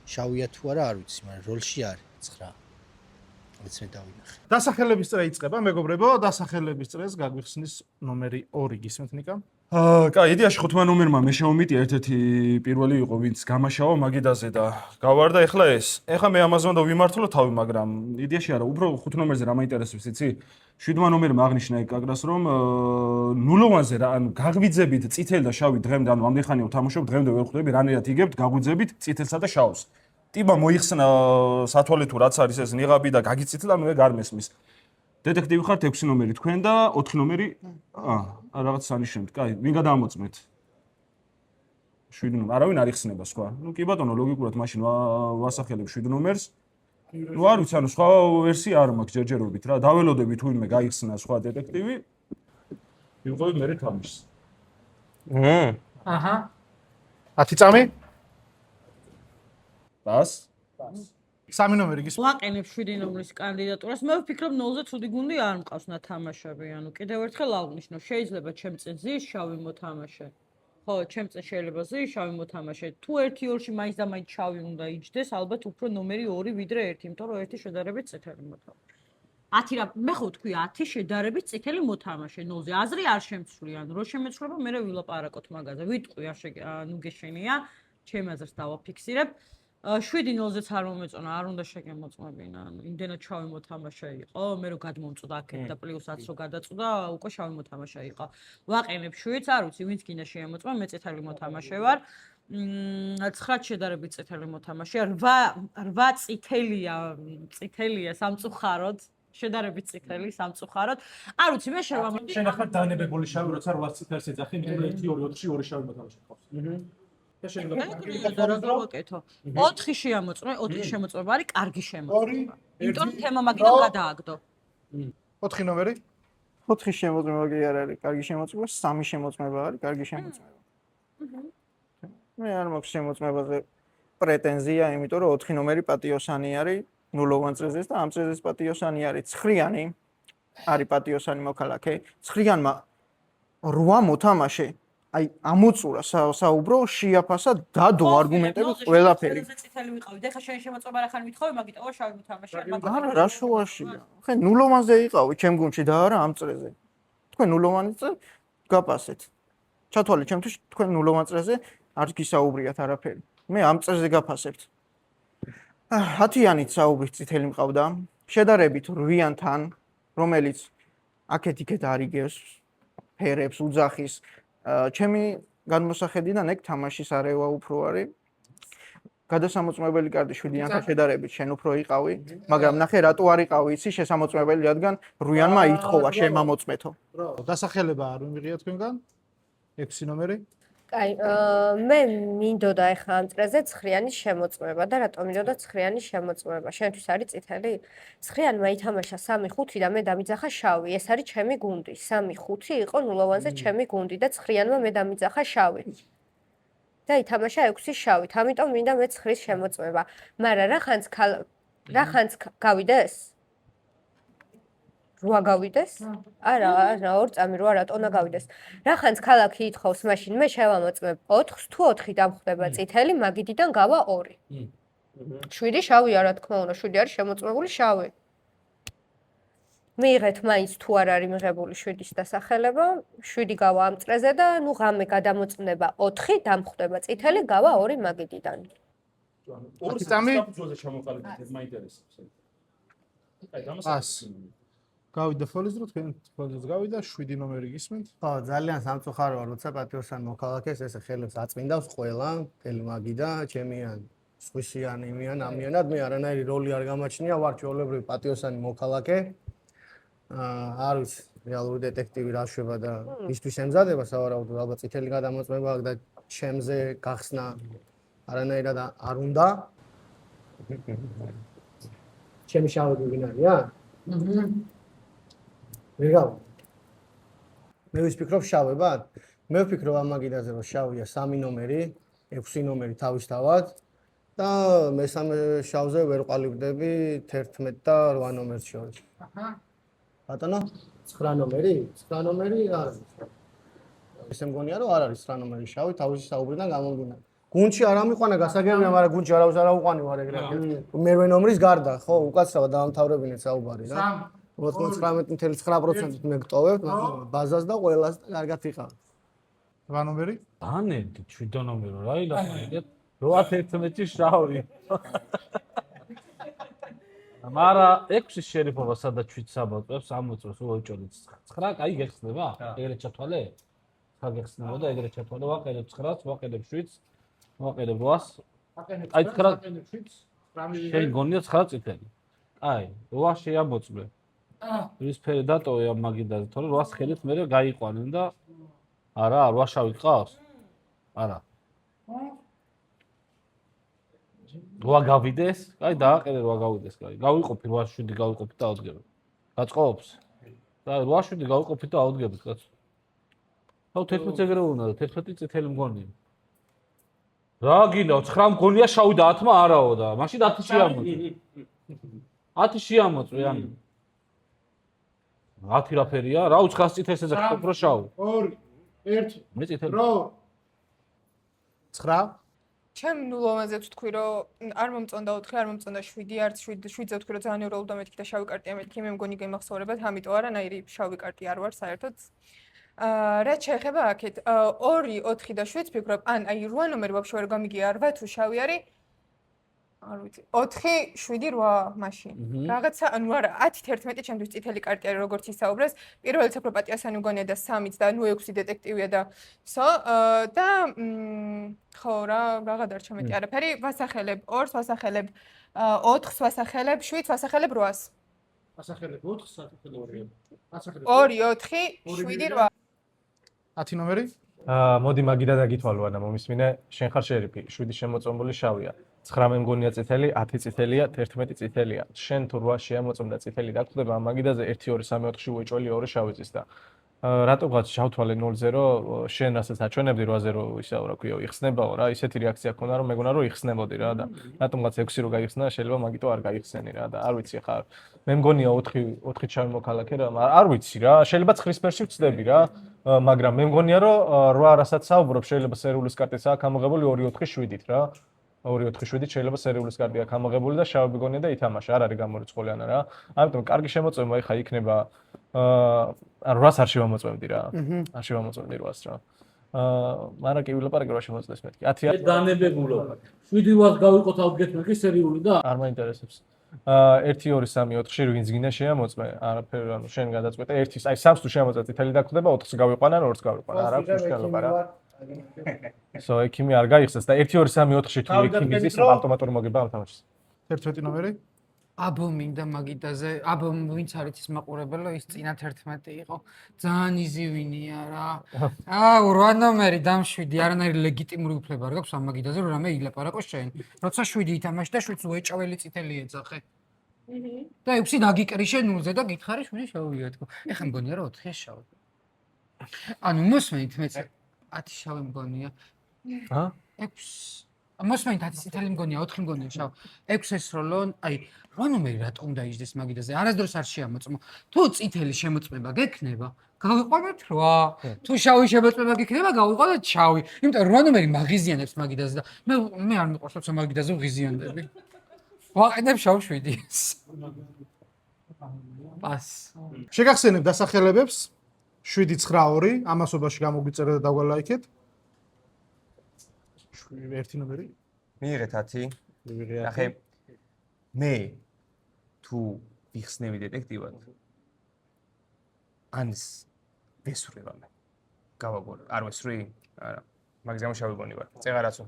შავია თუ არა არ ვიცი მაგრამ როლში არის 9 ვიცი მე დავინახე დასახელების წრე იწყება მეგობრებო დასახელების წრეს გაგვიხსნის ნომერი 2 გისმენთ ნიკა კაი, იდეაში 5 ნომერმა მე შევმიტი ერთ-ერთი პირველი იყო, ვინც გამაშავა მაგიდაზე და გავარდა ეხლა ეს. ეხლა მე ამაზე უნდა ვიმართლო თავი, მაგრამ იდეაში არა, უფრო 5 ნომერზე რა მაინტერესებს, იცი? 7 ნომერმა აღნიშნა ეკაგრას, რომ ნულოვანზე რა, ანუ გაღვიძებით წითელი და შავი დღემდე, ანუ ამდენ ხანია ვთამაშობ, დღემდე ვერ ხვდები, რანაირად იგებთ გაღვიძებით წითელსა და შავს. ტიბა მოიხსნა სათვალე თუ რაც არის ეს ნიღაბი და გაგიწითლა, ნუ ეგ არ მესმის. დეტექტივი ხართ 6 ნომერი თქვენ და 4 ნომერი რაღაც სანიშნავთ. კაი, ვინ გადაამოწმეთ? 7 ნომერი. არავინ არ იხსნება სხვა. ნუ კი ბატონო, ლოგიკურად მაშინ ვასახელებ 7 ნომერს. ნუ არ ვიცი, ანუ სხვა ვერსია არ მაქვს ჯერჯერობით რა. დაველოდები თუ ვინმე გაიხსნა სხვა დეტექტივი. ვიღოთ მე თამაშს. აჰა. 10 წამი? ბას? 3 ნომერი გის ვაყენებ 7 ნომრის კანდიდატურას. მე ვფიქრობ 0-ზე ცუდი გუნდი არ მყავს ნათამაშები. ანუ კიდევ ერთხელ აღვნიშნო, შეიძლება ჩემწე ზის შავი მოთამაშე. ხო, ჩემწე შეიძლება ზის შავი მოთამაშე. თუ 1-2-ში მაინც და მაინც შავი უნდა იჯდეს, ალბათ უფრო ნომერი 2 ვიდრე 1, იმიტომ რომ 1 შედარებით წითელი მოთამაშე. 10 რა, მე ხო თქვი 10 შედარებით წითელი მოთამაშე 0-ზე. აზრი არ შემცვლი, ანუ რო შემეცვლება, მე ვილაპარაკოთ მაგაზე. ვიტყვი ნუ გეშენია, ჩემ აზრს დავაფიქსირებ. 7-0-ზეც არ მომეწონა, არ უნდა შეგემოწმებინა. ანუ იმდენად შავი მოთამაშე იყო, მე რო გადმომწოდა აქეთ და პლუსაც რო გადაწოდა, უკვე შავი მოთამაშე იყო. ვაყენებ 7-ს, არ ვიცი, ვინც გინდა შეემოწმა, მე წითელი მოთამაშე ვარ. 9 შედარებით წითელი მოთამაშეა, 8 წითელია სამწუხაროდ. შედარებით წითელი სამწუხაროდ. არ ვიცი, მე შევამოწმე. შენ ახლა დანებებული შავი, როცა 8 წითელს ეძახი, იმიტომ რომ 1-2-4-ში 2 შავი მოთამაშე ყავს. და შენ გაკეთო. 4 შეამოწმე, 4 შემოწმება არის კარგი შემოწმება. იმიტომ თემა მაგიდან გადააგდო. 4 ნომერი? 4 შემოწმება კი არ არის კარგი შემოწმება, 3 შემოწმება არის კარგი შემოწმება. მე არ მაქვს შემოწმებაზე პრეტენზია, იმიტომ რომ 4 ნომერი პატიოსანი არის, ნულოვან წრეზეც და ამ წრეზეს პატიოსანი არის. 9-იანი არის პატიოსანი მოქალაქე. 9-იანმა 8 მოთამაშე აი ამოწურა საუბრო შეაფასა დადო არგუმენტებით ყველაფერი. წითელი ვიყავი, და ხა შენ შემოწმება რა ხარ მithხოვე, მაგიტო შავი მოთამაშე. არა, რა შუაშია. ხე ნულოვანზე იყავი ჩემ გუნდში და არა ამ წრეზე. თქვენ ნულოვანი წრე გაპასეთ. ჩათვალე ჩემთვის თქვენ ნულოვან წრეზე არ გისაუბრიათ არაფერი. მე ამ წრეზე გაფასებთ. 10-იანით საუბრის წითელი მყავდა, შედარებით 8-იანთან, რომელიც აქეთ-იქეთ არიგებს, ფერებს, უძახის. ჩემი განმოსახედიდან ეგ თამაშის არევა უფრო არის. გადასამოწმებელი კარტი 7-იანთან შედარებით შენ უფრო იყავი, მაგრამ ნახე რატო არ იყავი, იცი შესამოწმებელი, რადგან 8-იანმა ითხოვა შემამოწმეთო. დასახელება არ მიღია თქვენგან? 6 ნომერი? კაი, მე მინდოდა ახლა ამ წრეზე 9-იანი შემოწმება და რატომ მინდოდა 9-იანი შემოწმება? შენთვის არის წითელი? 9-იანმა ითამაშა 3-5 და მე დამიძახა შავი. ეს არის ჩემი გუნდი. 3-5 იყო ნულოვანზე ჩემი გუნდი და 9-იანმა მე დამიძახა შავი. და ითამაშა 6 შავით. ამიტომ მინდა მე 9-ის შემოწმება. მაგრამ რახანც გავიდეს? 8 გავიდეს? არა, 2 წამი 8 რატონა გავიდეს. რახანც ქალაქი ითხოვს, მაშინ მე შევამოწმებ 4-ს, თუ 4 დამხვდება წითელი, მაგიდიდან გავა 2. 7 შავია, რა თქმა უნდა, 7 არის შემოწმებული შავი. მიიღეთ მაინც თუ არ არის მიღებული 7-ის დასახელება, 7 გავა ამ წრეზე და ნუ ღამე გადამოწმდება 4, დამხვდება წითელი, გავა 2 მაგიდიდან. 2 წამი საფუძველზე ჩამოყალიბეთ, მაინტერესებს. აი, ას. გავიდა ფოლის დრო, თქვენ ფოლის გავიდა 7 ნომერი გისმენთ? ხო, ძალიან სამწუხაროა, როცა პატიოსანი მოქალაქეს ესე ხელებს აწმინდავს ყველა, მთელი მაგიდა, ჩემიან, სხვისიან, იმიან, ამიანად მე არანაირი როლი არ გამაჩნია, ვარ ჩვეულებრივი პატიოსანი მოქალაქე. არ ვიცი, რეალური დეტექტივი რა შვება და ისთვის ემზადება სავარაუდოდ, ალბათ წითელი გადამოწმება და ჩემზე გახსნა არანაირად არ უნდა. ჩემი შავი გიგინარია? ვიღავ. მე ვფიქრობ შავებად? მე ვფიქრობ ამ მაგიდაზე რომ შავია 3 ნომერი, 6 ნომერი თავისთავად და მესამე შავზე ვერ ყალიბდები 11 და 8 ნომერს შორის. აჰა. ბატონო, 9 ნომერი? 9 ნომერი არ არის. ესე მგონია რომ არ არის 9 ნომერი შავი თავისი საუბრიდან გამომდინარე. გუნდში არ ამიყვანა გასაგებია, მაგრამ გუნდში არავის არ აუყვანი ვარ ეგრე. მერვე ნომრის გარდა, ხო, უკაცრავად დაამთავრებინეთ საუბარი რა. 99.9%-ით მე გტოვებ ბაზას და ყველას და კარგად იყავ. 8 ნომერი? დანებდი 7 ნომერო, რა ილაპარაკეთ? 8-11-ში შავი. მარა 6-ის შერიფობა სადაც 7 საბოწებს ამოწევს უოჭოდით 9, კაი გეხსნება? ეგრეთ ჩათვალე? ხა გეხსნება და ეგრეთ ჩათვალე, ვაყენებ 9-ს, ვაყენებ 7-ს, ვაყენებ 8-ს. აი 9 შენ გონია 9 წითელი. აი, 8 შეამოწმე. ის ფერი დატოვე ამ მაგიდაზე, თორე 8-ს ხელით მე გაიყვანენ და არა, 8 შავი ყავს? არა. 8 გავიდეს? კაი, დააყენე 8 გავიდეს, კაი. გავიყოფი 8-7 გავიყოფი და ავდგები. გაწყობს? და 8-7 გავიყოფი და ავდგები, კაცო. ხო, 11 ეგრე უნდა და 11 წითელი მგონია. რა გინდა 9 მგონია შავი და 10-მა არაო და მაშინ 10 შეამოწმე. 10 შეამოწმე ან 10 რა ფერია? რა უცხას წითელსა და უფრო შავი. 2 1 მე წითელი. 9 ჩემ ნულოვანზე ვთქვი რომ არ მომწონდა 4, არ მომწონდა 7, არც 7-ზე ვთქვი რომ ძალიან ევროპულდა მეთქი და შავი კარტია მეთქი, მე მგონი გემახსოვრებათ, ამიტომ არანაირი შავი კარტი არ ვარ საერთოდ. რაც შეეხება აქეთ 2, 4 და 7 ვფიქრობ, ან აი 8 ნომერი ვაფშე ვერ გამიგია 8 თუ შავი არის. არ ვიცი 4, 7, 8 მაშინ. რაღაცა ანუ არა 10, 11 ჩემთვის წითელი კარტი არის როგორც ისაუბრეს. პირველი საფროპატიასანი მგონია და 3-იც და ნუ 6 დეტექტივია და სო და ხო რა გადარჩა მეტი არაფერი ვასახელებ 2-ს ვასახელებ 4-ს ვასახელებ 7-ს ვასახელებ 8-ს. ასახელებ 4-ს, ასახელებ 2-ს. ასახელებ 2, 4, 7, 8. 10 ნომერი? მოდი მაგიდა დაგითვალო ანა მომისმინე, შენ ხარ შერიფი, 7 შემოწმებული შავია. 9 მე მგონია წითელი, 10 წითელია, 11 წითელია. შენ თუ 8 შემოწმდა წითელი დაგხვდება ამ მაგიდაზე 1 2 3 4-ში უეჭველი 2 შავიწის და რატომღაც ჩავთვალე 0-ზე რომ შენ რასაც აჩვენებდი 8-ზე რომ ისე რა ქვია იხსნებაო რა, ისეთი რეაქცია ქონდა რომ მეგონა რომ იხსნებოდი რა და რატომღაც 6 რო გაიხსნა შეიძლება მაგიტო არ გაიხსენი რა და არ ვიცი ხარ. მე მგონია 4 ჩავი მოქალაქე რა, არ ვიცი რა, შეიძლება 9-ის ფერში ვწდები რა, მაგრამ მე მგონია რომ 8 რასაც საუბრობ შეიძლება სერიულის კარტიც აქვს ამოღებული 2 4 7-ით რა. 2 4 7-ით შეიძლება სერიულის კარტი აქვს ამოღებული და შავი გონია და ითამაშა, არ არის გამორიცხული ანა რა. ამიტომ კარგი შემოწმება ეხა იქნება 8-ს არ შევამოწმებდი რა. არ შევამოწმებდი 8-ს რა. მაგრამ კი ვილაპარაკე რა შემოწმდეს მეთქი. 10 არის დანებებულო. 7-8 გავიყოთ ავდგეთ მე სერიული და არ მაინტერესებს. 1 2 3 4-ში ვინც გინდა შეამოწმე, არაფერი ანუ შენ გადაწყვეტე 1-ის, აი 3-ს თუ შემოწმე წითელი დაგხვდება 4-ს გავიყვანა, 2-ს გავიყვანა, არ აქვს მნიშვნელობა რა. So ექიმი არ გაიხსენს და 1 2 3 4-ში თუ ექიმი ზის ავტომატური მოგება ამ თამაშს. 11 ნომერი? აბო მინდა მაგიდაზე, აბო ვინც არის ის მაყურებელო, ის წინათ 11 იყო. ძალიან იზივინია რა. 8 ნომერი დამშვიდი, არანაირი ლეგიტიმური უფლება არ გაქვს ამ მაგიდაზე, რომ რამე ილაპარაკო შენ. როცა 7 ითამაშე და 7-ს უეჭაველი წითელი ეძახე. და 6 დაგიკრიშე 0-ზე და გითხარი 7 შავია თქო. ეხლა მგონია რომ 4-ია შავი. ანუ მოსმენით მეც 10 შავი მგონია. 6 მოსმენით 10 წითელი მგონია, 4 მგონია შავი. 6 ეს როლო, აი 8 ნომერი რატომ დაიждდეს მაგიდაზე? არასდროს არ შეამოწმო. თუ წითელი შემოწმება გექნება, გავიყვანოთ 8. თუ შავი შემოწმება გექნება, გავიყვანოთ შავი. იმიტომ რომ 8 ნომერი მაღიზიანებს მაგიდაზე და მე არ მიყვარს როცა მაგიდაზე ვღიზიანდები. ვაყენებ შავ 7-ს. პას. შეგახსენებ დასახელებებს 7 9 2 ამასობაში გამოგვიწერა და დაგვალაიქეთ. 1 ნომერი. მიიღეთ 10. ნახე. მე თუ ვიხსნები დეტექტივად ანს ვესურვება მე. გავაგორო. არ ვესრვი? არა. მაგის გამო შევიგონი ვარ. წეღარაცო.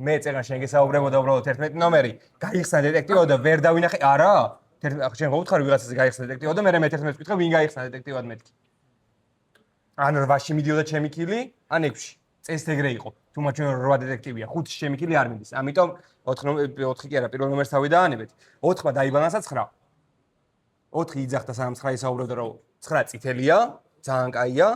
მე წეგან შენ გესაუბრებოდა უბრალოდ 11 ნომერი. გაიხსნა დეტექტივად და ვერ დავინახე. არა. შენ გაუთხარი ვიღაცაზე გაიხსნა დეტექტივად და მე 11-ს ვკითხე ვინ გაიხსნა დეტექტივად მეთქი. ან 8-ში მიდიოდა ჩემი კილი, ან 6-ში. წესით ეგრე იყო. თუ მაჩვენ 8 დეტექტივია, 5-ში ჩემი კილი არ მიდის. ამიტომ 4 კი არა, პირველ ნომერს თავი დაანებეთ. 4-მა დაიბალანსა 9. 4 იძახდა სანამ 9 ისაუბრებდა რომ 9 წითელია, ძალიან კაია.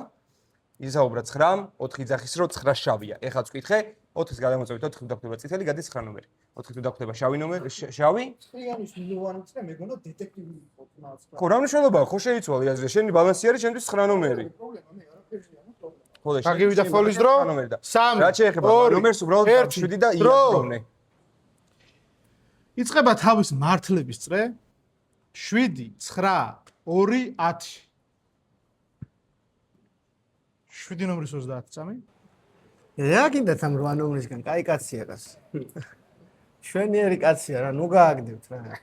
ისაუბრა 9-მ, 4 იძახის რომ 9 შავია. ეხლა ვკითხე, 4-ს გადამოწევით, 4 თუ დაგვხვდება წითელი, გადის 9 ნომერი. 4 თუ დაგვხვდება შავი ნომერი, შავი? წრიანის ნულოვანიც და მეგონა დეტექტივი იყო 9. ხო, რა მნიშვნელობაა? ხო შეიცვალე აზრი. შენი ბალანსი არის შენთვის 9 ნომერი. პრობლემა მე არაფერია, ნუ პრობლემა. ხოლო გაგივიდა ფოლის დრო? 3 რა შეეხება ნომერს უბრალოდ 7 და იაბროვნე. იწყება თავის მართლების წრე 7 9 2 10. 7 ნომრის 30 წამი. რა გინდათ ამ 8 ნომრისგან? კაი კაცია გას. შვენიერი კაცია რა, ნუ გააგდებთ რა.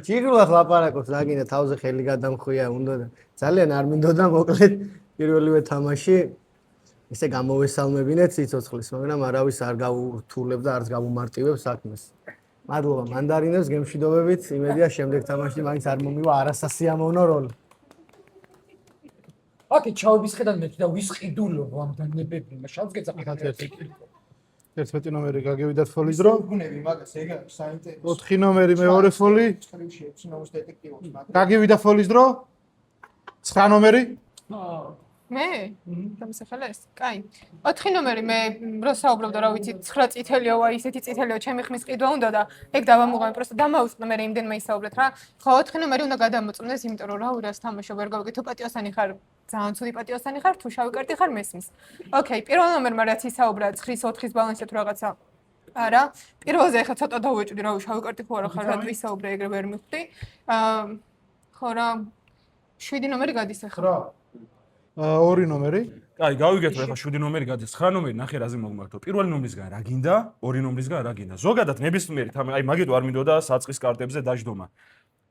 ჯიგრულად ლაპარაკობს, რა გინდა თავზე ხელი გადამხვია, უნდა და ძალიან არ მინდოდა მოკლედ პირველივე თამაში ესე გამოვესალმებინეთ სიცოცხლის, მაგრამ არავის არ გავურთულებდა, არც გამომარტივებს საქმეს. მადლობა მანდარინებს გემშვიდობებით, იმედია შემდეგ თამაში მაინც არ მომივა არასასიამოვნო როლი. აკი ჩავების ხედავ მე და ვისყიდულობ ამ დანებები, შავს გეწახეთ 11 ნომერი გაგევიდათ ფოლის დრო. გუნები მაგას ეგ არის საინტერესო. 4 ნომერი მეორე ფოლი. წრიში 6 ნომრის დეტექტივობს მაგ. გაგევიდა ფოლის დრო. 9 ნომერი. მე? გამოსახელეს? კაი. 4 ნომერი მე რო საუბრობდა, რა ვიცი, 9 წითელიო, აი ესეთი წითელიო, ჩემი ხმის ყიდვა უნდა და ეგ დავამუღამე, პროსტა დამაუწყდა მე იმდენმა ისაუბრეთ რა. ხო, 4 ნომერი უნდა გადამოწმდეს, იმიტომ რომ რა ურას თამაშობ, ვერ გავიგე თუ პატიოსანი ხარ, ძალიან ცუდი პატიოსანი ხარ, თუ შავი კარტი ხარ მესმის. ოკეი, პირველ ნომერმა რაც ისაუბრა 9-4-ის ბალანსზე თუ რაღაცა არა, პირველზე ახლა ცოტა დავეჭვდი რა შავი კარტი ხო არა ხარ, რატო ისაუბრე ეგრე ვერ მიხვდი. ხო რა 7 ნომერი გადის ახლა. 2 ნომერი. კაი, გავიგეთ რა, ახლა 7 ნომერი გადის. 9 ნომერი ნახე რაზე მოგმართო. პირველი ნომრისგან რა გინდა? 2 ნომრისგან რა გინდა? ზოგადად ნებისმიერი აი მაგით არ მინდოდა საწყის კარტებზე დაждდომა.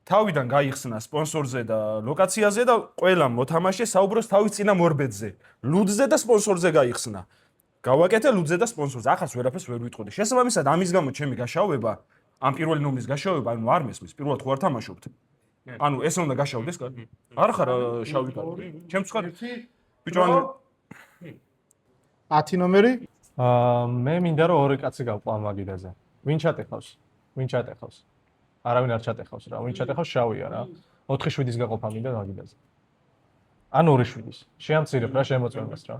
თავიდან გაიხსნა სპონსორზე და ლოკაციაზე და ყველა მოთამაშე საუბრობს თავის წინა მორბედზე. ლუდზე და სპონსორზე გაიხსნა. გავაკეთე ლუდზე და სპონსორზე. ახაც ვერაფერს ვერ ვიტყოდი. შესაბამისად ამის გამო ჩემი გაშავება, ამ პირველი ნომრის გაშავება, ანუ არ მესმის, პირველად ხო არ თამაშობთ. ანუ ეს უნდა გაშავდეს კარტი. არ ხარ შავი კარტი. ჩემს ხარ ბიჭო ანუ 10 ნომერი. მე მინდა რომ ორი კაცი გავყვა მაგიდაზე. ვინ ჩატეხავს? ვინ ჩატეხავს? არავინ არ ჩატეხავს რა. ვინ ჩატეხავს შავია რა. 4-7-ის გაყოფა მინდა მაგიდაზე. ან 2-7-ის. შეამცირებ რა შემოწმებას რა.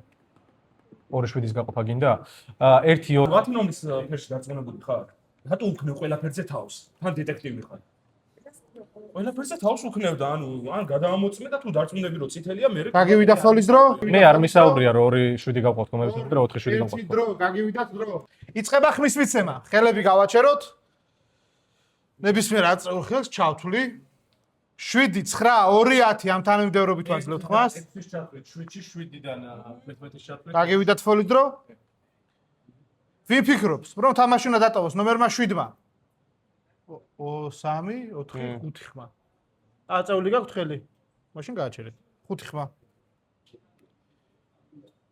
2-7-ის გაყოფა გინდა? 1-2 10 ნომრის ფერში დარწმუნებული ხარ? რატო უქნევ ყველაფერზე თავს? თან დეტექტივი ხარ. ყველაფერზე თავს უქნევდა, ანუ ან გადაამოწმე და თუ დარწმუნები რომ წითელია, მე გაგივიდა ფოლის დრო? მე არ მისაუბრია რომ 2-7 გავყვა თქო, მე ვისაუბრე რომ 4-7 გავყვა. ერთი დრო, გაგივიდათ დრო. იწყება ხმის მიცემა. ხელები გავაჩეროთ. ნებისმიერ აწეულ ხელს ჩავთვლი. 7, 9, 2, 10 ამ თანმიმდევრობით ვაძლევთ ხმას. 6-ის ჩათვლით, 7-ში 7-დან 11-ის ჩათვლით. გაგივიდათ ფოლის დრო? ვინ ფიქრობს, რომ თამაში უნდა დატოვოს ნომერმა 7-მა? 3, 4, 5 ხმა. აწეული გაქვთ ხელი? მაშინ გააჩერეთ. 5 ხმა.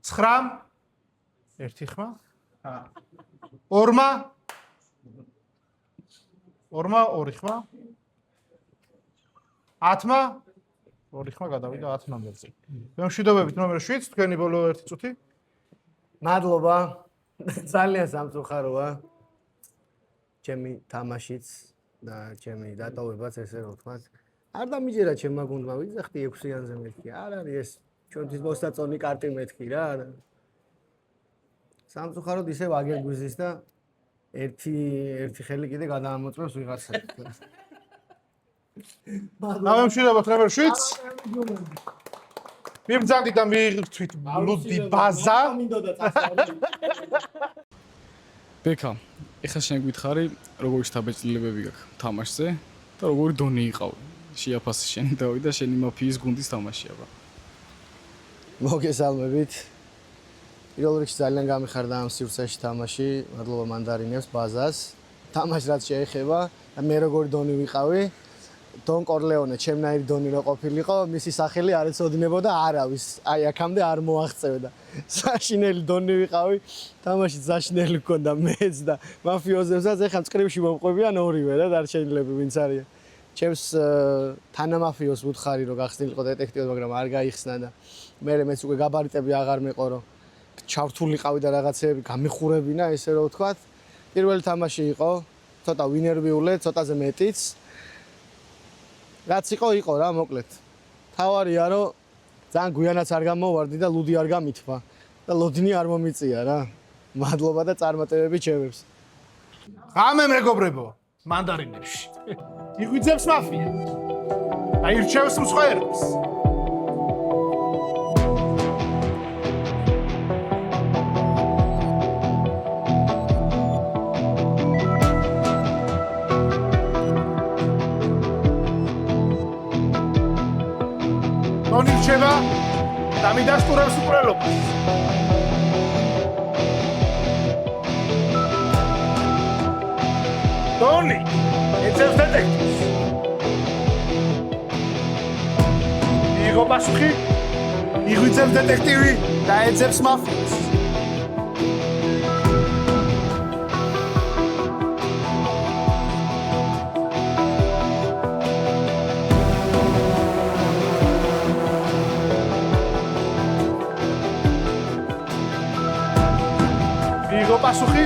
9, 1 ხმა. 2-მა 2 ხმა. 10-მა 2 ხმა გადავიდა 10 ნომერზე. მემშვიდობებით ნომერ 7, თქვენი ბოლო 1 წუთი. მადლობა. ძალიან სამწუხაროა. ჩემი თამაშიც და ჩემი დატოვებაც ესე რომ ვთქვათ. არ დამიჯერა ჩემმა გუნდმა, ვიძახდი 6-იანზე მეთქი. არ არის ეს ჩვენთვის მოსაწონი კარტი მეთქი რა. სამწუხაროდ ისევ აგერგვიზის და ერთი ხელი კიდე გადაამოწმებს ვიღაცა. მამემშვიდობოთ ნომერ 7. მიმძანდი და მიიღწვით ლუდი ბაზა. ბექა, ეხლა შენ გითხარი, როგორი შთაბეჭდილებები გაქვს თამაშზე და როგორი დონე იყავი. შეაფასე შენი დავი და შენი მაფიის გუნდის თამაშია. მოგესალმებით. პირველ რიგში ძალიან გამიხარდა ამ სივრცეში თამაში. მადლობა მანდარინებს, ბაზას. თამაში რაც შეეხება და მე როგორი დონე ვიყავი. დონ კორლეონე, ჩემნაირი დონე რო ყოფილიყო, მისი სახელი არ ეცოდინებოდა არავის. აი აქამდე არ მოაღწევდა. საშინელი დონე ვიყავი. თამაში საშინელი მქონდა მეც და მაფიოზებსაც ეხლა წკრივში მომყვებიან ორივე და დარჩენილები ვინც არიან. ჩემს თანამაფიოს ვუთხარი რომ გახსნილიყო დეტექტივად, მაგრამ არ გაიხსნა და მე მეც უკვე გაბარიტები აღარ მეყო, ჩავთულიყავი და რაღაცეები გამიხურებინა, ესე რომ ვთქვათ. პირველი თამაში იყო, ცოტა ვინერვიულე, ცოტაზე მეტიც. რაც იყო რა, მოკლედ. თავარია რომ ძალიან გვიანაც არ გამოვარდი და ლუდი არ გამithვა და ლოდინი არ მომიწია რა. მადლობა და წარმატებები ჩემებს. ღამე მეგობრებო, მანდარინებში. იღვიძებს მაფია. აირჩევს მსხვერპლს. დონი რჩება და მიდასტურებს უყრელობას. დონი ეცევს დეტექტივს. მიიღო პასუხი, იღვიძებს დეტექტივი და ეცევს მაფიას. მიიღო პასუხი,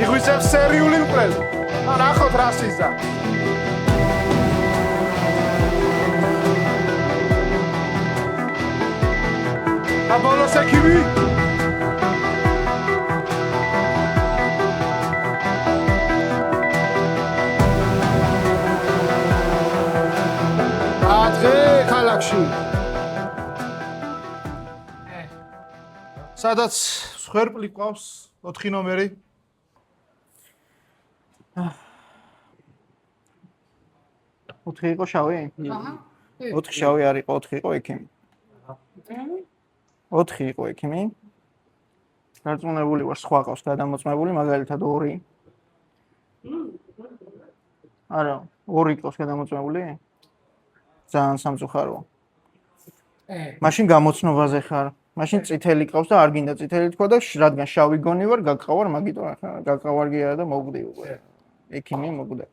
იღვიძებს სერიული მკვლელი. ნახოთ რა სიზა. და ბოლოს ექიმი. ათხე ქალაქში. სადაც სხერპლი ყავს 4 ნომერი. ოთხი იყო შავი? აჰა. 4 შავი არ იყო, 4 იყო ექიმი. 4 იყო ექიმი. დარწმუნებული ვარ, სხვა ყავს გადამოწმებული, მაგალითად 2. არა, 2 ყავს გადამოწმებული? ძალიან სამწუხაროა. მაშინ გამოცნობაზე ხარ. მაშინ წითელი ყავს და არ გინდა წითელი თქვა და რადგან შავი გონი ვარ, გაგყავარ, მაგიტომ ახლა გაგყავარ გია და მოვგდი უკვე. ექიმი მოვგდა.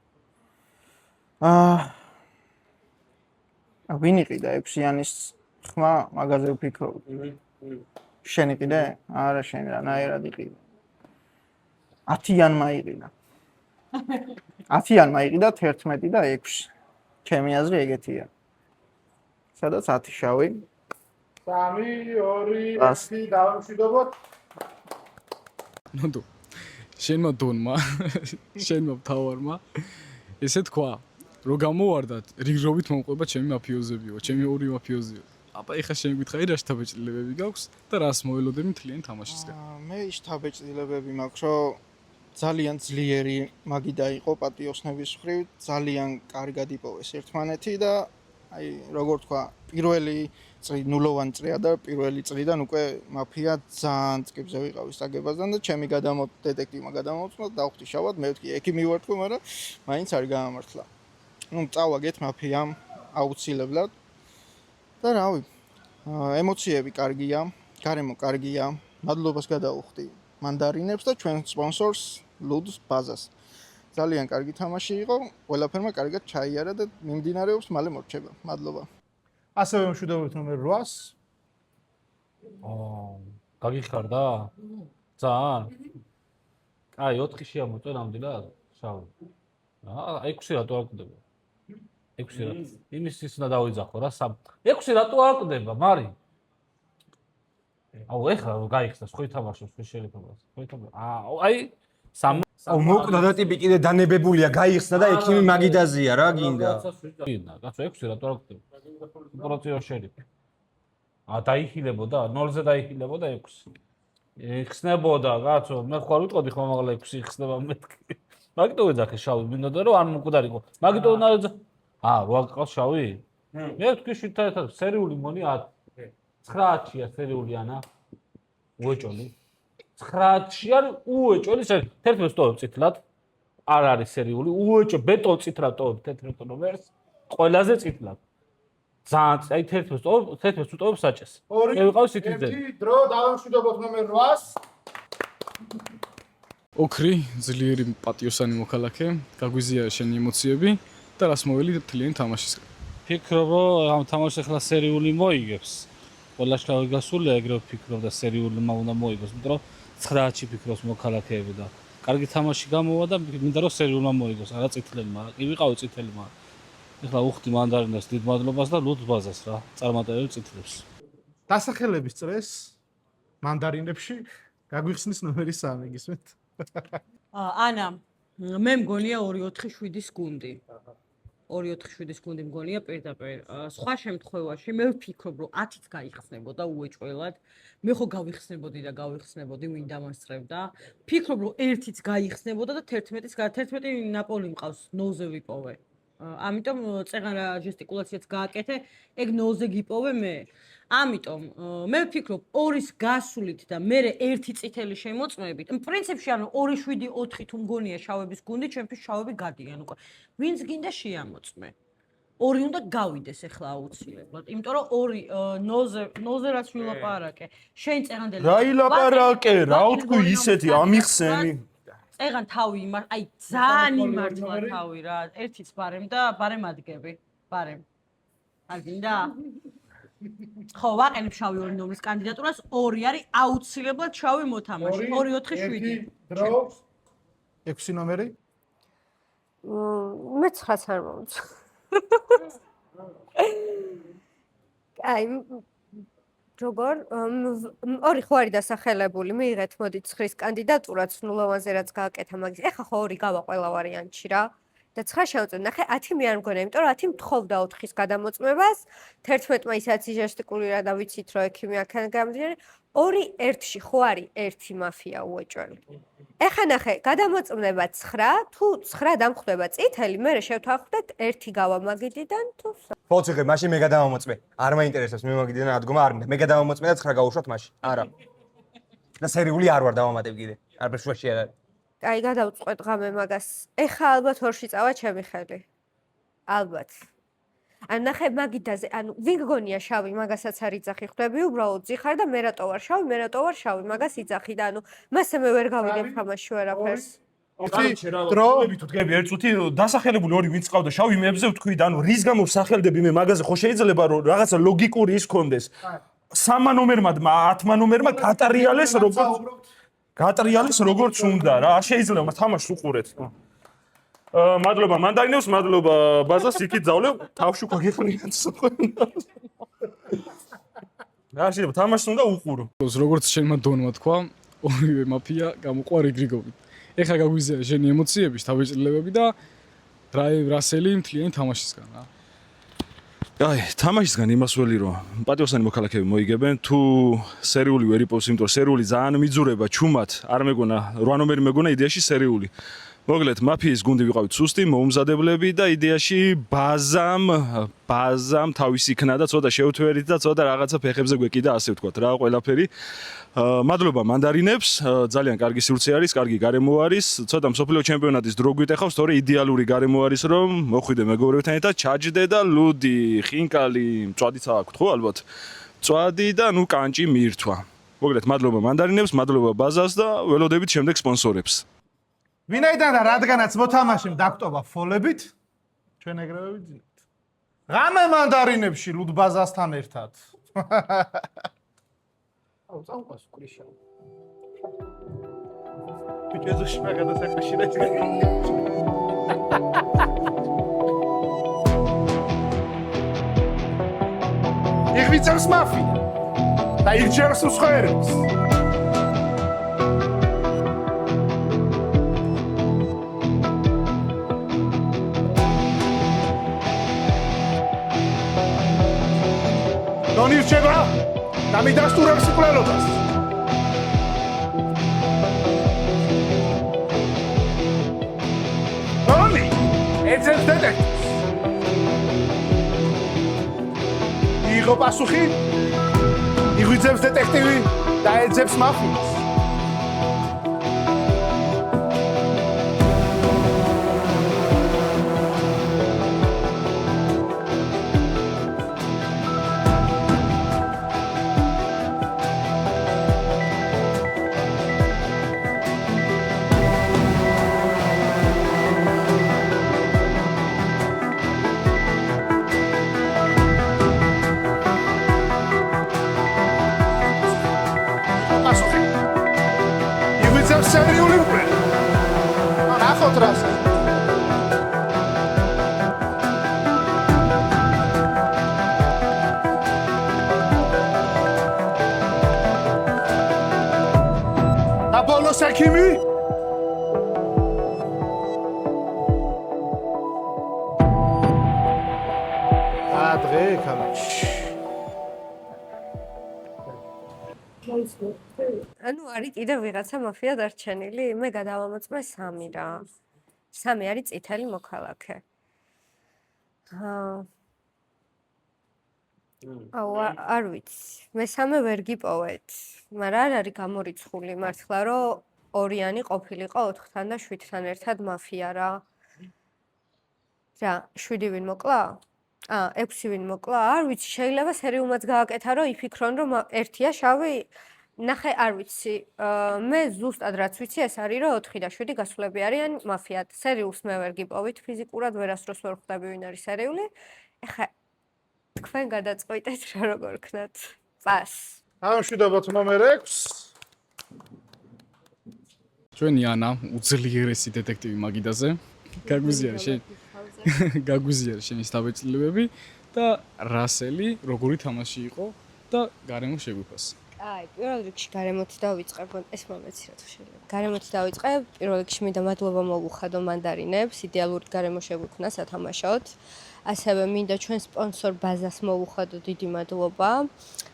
ვინ იყიდა 6-იანის ხმა მაგაზე ვფიქრობ. შენ იყიდე? არა, შენ რანაირად იყიდე. 10-იანმა იყიდა. 10-იანმა იყიდა 11 და 6. ჩემი აზრი ეგეთია. სადაც 10 შავი 3 2 1 დავამშვიდობოთ. ნუ შენმა დონმა შენმა თავარმა ესე თქვა რომ გამოვარდათ რიგრობით მომყვება ჩემი მაფიოზებიო, ჩემი 2 მაფიოზიო. აბა ეხა შენ გითხარი რა შთაბეჭდილებები გაქვს და რას მოელოდები მთლიანი თამაშისგან. მე შთაბეჭდილებები მაქვს, რომ ძალიან ძლიერი მაგი დაიყო პატიოსნების მხრივ, ძალიან კარგად იპოვეს ერთმანეთი და აი როგორ თქვა, პირველი წრი ნულოვანი წრია და პირველი წრიდან უკვე მაფია ძალიან წკიბზე ვიყავი სტაგებასთან და ჩემი დეტექტივმა გადამოვწმა და დავხვდი შავად, მე ვთქვი ექიმი ვარ თქო, მაგრამ მაინც არ გაამართლა. ნუ წავაგეთ მაფიამ აუცილებლად. და რავი, ემოციები კარგია, გარემო კარგია, მადლობას გადავუხდი მანდარინებს და ჩვენ სპონსორს ლუდს ბაზას. ძალიან კარგი თამაში იყო, ყველაფერმა კარგად ჩაიარა და მიმდინარეობს, მალე მორჩება. მადლობა. ასევე მშვიდობებით ნომერ 8-ს. გაგიხარდა? ძალიან? აი 4 შეამოწე ნამდვილად? შავი. აი 6 რატო არ კვდება? 6 რა. იმის ის უნდა დავიძახო რა 3. 6 რატო არ კვდება, მარი? აუ ეხლა გაიხსნა, ხო ითამაშოს, ხო შეიძლება. ხო ითამაშოს. აი 3 აუ მოკვდა და ტიპი კიდე დანებებულია, გაიხსნა და ექიმი მაგიდაზია რა გინდა. კაცო 6 რატო არ კვდება? პროცედურა შეიძლება. დაიხილებოდა, 0-ზე დაიხილებოდა 6. იხსნებოდა, კაცო, მე ხარ ვიტყოდი ხომ მაგალა 6 იხსნება მეთქი. მაგიტო ვეძახე შავი, მინდოდა რომ არ მკვდარიყო. მაგიტო უნდა რა გყავს შავი? მე ვთქვი 7-ად სერიული მონი 9-ია სერიული ანა. უეჭოლი. 9-ში არის უეჭოლი, 11-ს ტოვებ წითლად. არ არის სერიული, უეჭო ბეტონ წითლად ტოვებ 11 ნომერს. ყველაზე წითლად. ძალიან აი 11-ს უტოვებ საჭეს. მე ვიყავ სიტიძენი. 1 დრო დავამშვიდობოთ ნომერ 8-ს. ოქრი, ძლიერი პატიოსანი მოქალაქე, გაგვიზია შენი ემოციები და რას მოველი მთლიანი თამაშისგან. ფიქრობ, რომ ამ თამაშს ახლა სერიული მოიგებს. ყველა შევი გასულია, ეგრევე ფიქრობ და სერიულმა უნდა მოიგოს, იმიტომ რომ 9-ში ფიქრობს მოქალაქეები და კარგი თამაში გამოვა და მინდა რომ სერიულმა მოიგოს, არა წითლებმა. კი ვიყავი წითელმა. ეხლა უხდი მანდარინას დიდ მადლობას და ლუდს ბაზას რა, წარმატებები წითლებს. დასახელების წრეს მანდარინებში გაგვიხსნის ნომერი 3, გისმენთ? ანა, მე მგონია 2-4-7-ის გუნდი. 2-4-7-ის გუნდი მგონია პირდაპირ. სხვა შემთხვევაში მე ვფიქრობ, რომ 10-იც გაიხსნებოდა უეჭველად. მე ხო გავიხსნებოდი და გავიხსნებოდი ვინ დამასწრებდა. ფიქრობ, რომ 1-იც გაიხსნებოდა და 11 ნაპოლი მყავს, 0-ზე ვიპოვე. ამიტომ წეღან რა ჟესტიკულაციაც გააკეთე, ეგ 0-ზე გიპოვე მე. ამიტომ მე ვფიქრობ 2-ის გასულით და მე 1 წითელი შემოწმებით. პრინციპში ანუ 2-7-4 თუ მგონია შავების გუნდი, ჩემთვის შავები გადიან უკვე. ვინც გინდა შეამოწმე. 2 უნდა გავიდეს ახლა აუცილებლად, იმიტომ რომ 2 0-ზე რაც ვილაპარაკე. შენ წეღანდელი. რა ილაპარაკე, რა ვთქვი ისეთი ამიხსენი. წეღან თავი აი ძალიან იმართლა თავი რა. 1-იც ბარემ და ბარემ ადგები. ბარემ. არ გინდა? ხო, ვაყენებ შავი 2 ნომრის კანდიდატურას, 2 არის აუცილებლად შავი მოთამაშე. 2-4-7. დრო 6 ნომერი? მე 9-ს არ მომწონს. აი როგორ ორი ხო არის დასახელებული, მიიღეთ მოდით 9-ის კანდიდატურაც ნულოვანზე რაც გააკეთა მაგის. ეხა ხო ორი გავა ყველა ვარიანტში რა. და 9 შევწევ. ნახე 10 მე არ მგონა, იმიტომ რომ 10 მთხოვდა 4-ის გადამოწმებას, 11-მა ისაცი ჟესტიკული რა და ვიცით რომ ექიმი აქან გამძირი, 2 1-ში ხო არის ერთი მაფია უეჭველი. ეხა ნახე, გადამოწმება 9, თუ 9 დამხვდება წითელი, მე შევთანხმდეთ 1 გავა მაგიდიდან თუ ფოციხე, მაშინ მე გადამომოწმე. არ მაინტერესებს მე მაგიდიდან ადგომა არ მინდა. მე გადამომოწმე და 9 გავუშვათ მაშინ. არა. და სერიული არ ვარ დავამატებ კიდე. არ ბეშვაში არ არის. აი გადავწყვეტ ღამე მაგას. ეხა ალბათ 2-ში წავა ჩემი ხელი. ალბათ. ან ნახე მაგიდაზე, ანუ ვინ გგონია შავი, მაგასაც არ იძახი, ხვდები უბრალოდ ძიხარ და მე რატო ვარ შავი, მე რატო ვარ შავი, მაგას იძახი და ანუ მასე მე ვერ გავიგებ თამაში ვერაფერს. დროები თუ დგები ერთ წუთი დასახელებული ორი ვინც ყავდა შავი მეებზე ვთქვი და ანუ რის გამო სახელდები მე მაგაზე ხო შეიძლება რომ რაღაცა ლოგიკური ის კონდეს. 3 ნომერმა 10 ნომერმა გატრიალეს როგორც უნდა რა. არ შეიძლება თამაშს უყურეთ. მადლობა მანდარინებს, მადლობა ბაზას, იქით ძავლევ, თავში უკვე გიხნიათ. რა შეიძლება თამაშს უნდა უყურო. როგორც შენმა დონმა თქვა, ორივე მაფია გამოყვა რიგრიგობით. ეხლა გაგვიზია შენი ემოციები, თავისწინებები და რასელი მთლიანი თამაშისგან რა. აი, თამაშისგან იმას ველი რომ პატიოსანი მოქალაქეები მოიგებენ, თუ სერიული ვერ იპოვს, იმიტომ რომ სერიული ძალიან მიძურება ჩუმად, არ მეგონა 8 ნომერი მეგონა იდეაში სერიული. მოგლეთ, მაფიის გუნდი ვიყავით სუსტი, მოუმზადებლები და იდეაში ბაზამ თავისი იქნა და ცოტა შევთვერით და ცოტა რაღაცა ფეხებზე გვეკიდა, ასე ვთქვათ რა, ყველაფერი. მადლობა მანდარინებს, ძალიან კარგი სივრცე არის, კარგი გარემო არის, ცოტა მსოფლიო ჩემპიონატის დრო გვიტეხავს, თორე იდეალური გარემო არის, რომ მოხვიდე მეგობრებთან ერთად, ჩაჯდე და ლუდი, ხინკალი, მწვადიც აქვს ხო ალბათ. მწვადი და ნუ კანჭი მიირთვა. მოგლეთ, მადლობა მანდარინებს, მადლობა ბაზას და ველოდებით შემდეგ სპონსორებს. ვინაიდან და რადგანაც მოთამაშემ დაგვტობა ფოლებით, ჩვენ ეგრევე ვიძინებთ. ღამე მანდარინებში ლუდ ბაზასთან ერთად. აუ წამყვას კრიშა. ბიჭო შეგადა საკაში და იღვიცავს მაფია და ირჩევს მსხვერპლს. დონი რჩება და მიდასტურებს მკვლელობას. დონი ეძებს დეტექტივს. იღო პასუხი, იღვიძებს დეტექტივი და ეძებს მაფიას. სერიული უკვე. ნახოთ რას. და ბოლოს ექიმი? ადრე ქალაქში. ანუ არის კიდევ ვიღაცა მაფია დარჩენილი? მე გადავამოწმე 3 რა. 3 არის წითელი მოქალაქე. აუ არ ვიცი. მე 3 ვერ გიპოვეთ. მაგრამ არ არის გამორიცხული მართლა რომ ორიანი ყოფილიყო 4-თან და 7-თან ერთად მაფია რა. რა, 7 ვინ მოკლა? 6 ვინ მოკლა? არ ვიცი, შეიძლება სერიულმაც გააკეთა რომ იფიქრონ რომ ერთია შავი. ნახე, არ ვიცი. მე ზუსტად რაც ვიცი, ეს არის რომ 4 და 7 გასულები არიან მაფია. სერიულს მე ვერ გიპოვით ფიზიკურად, ვერასდროს ვერ ხვდები ვინ არის სერიული. ეხა თქვენ გადაწყვეტეთ რა როგორ ქნათ. პას. ამშვიდობთ ნომერ 6. ჩვენი ანა უძლიერესი დეტექტივი მაგიდაზე. გაგვიზიარა შენი თავეჭილებები და რასელი როგორი თამაში იყო და გარემო შეგვიფასე. აი, პირველ რიგში გარემოთი დავიწყებ, ეს მომეცი რა თუ შეიძლება. გარემოთი დავიწყებ, პირველ რიგში მინდა მადლობა მოვუხადო მანდარინებს, იდეალური გარემო შეგვიქმნა სათამაშოდ. ასევე მინდა ჩვენ სპონსორ ბაზას მოვუხადო, დიდი მადლობა.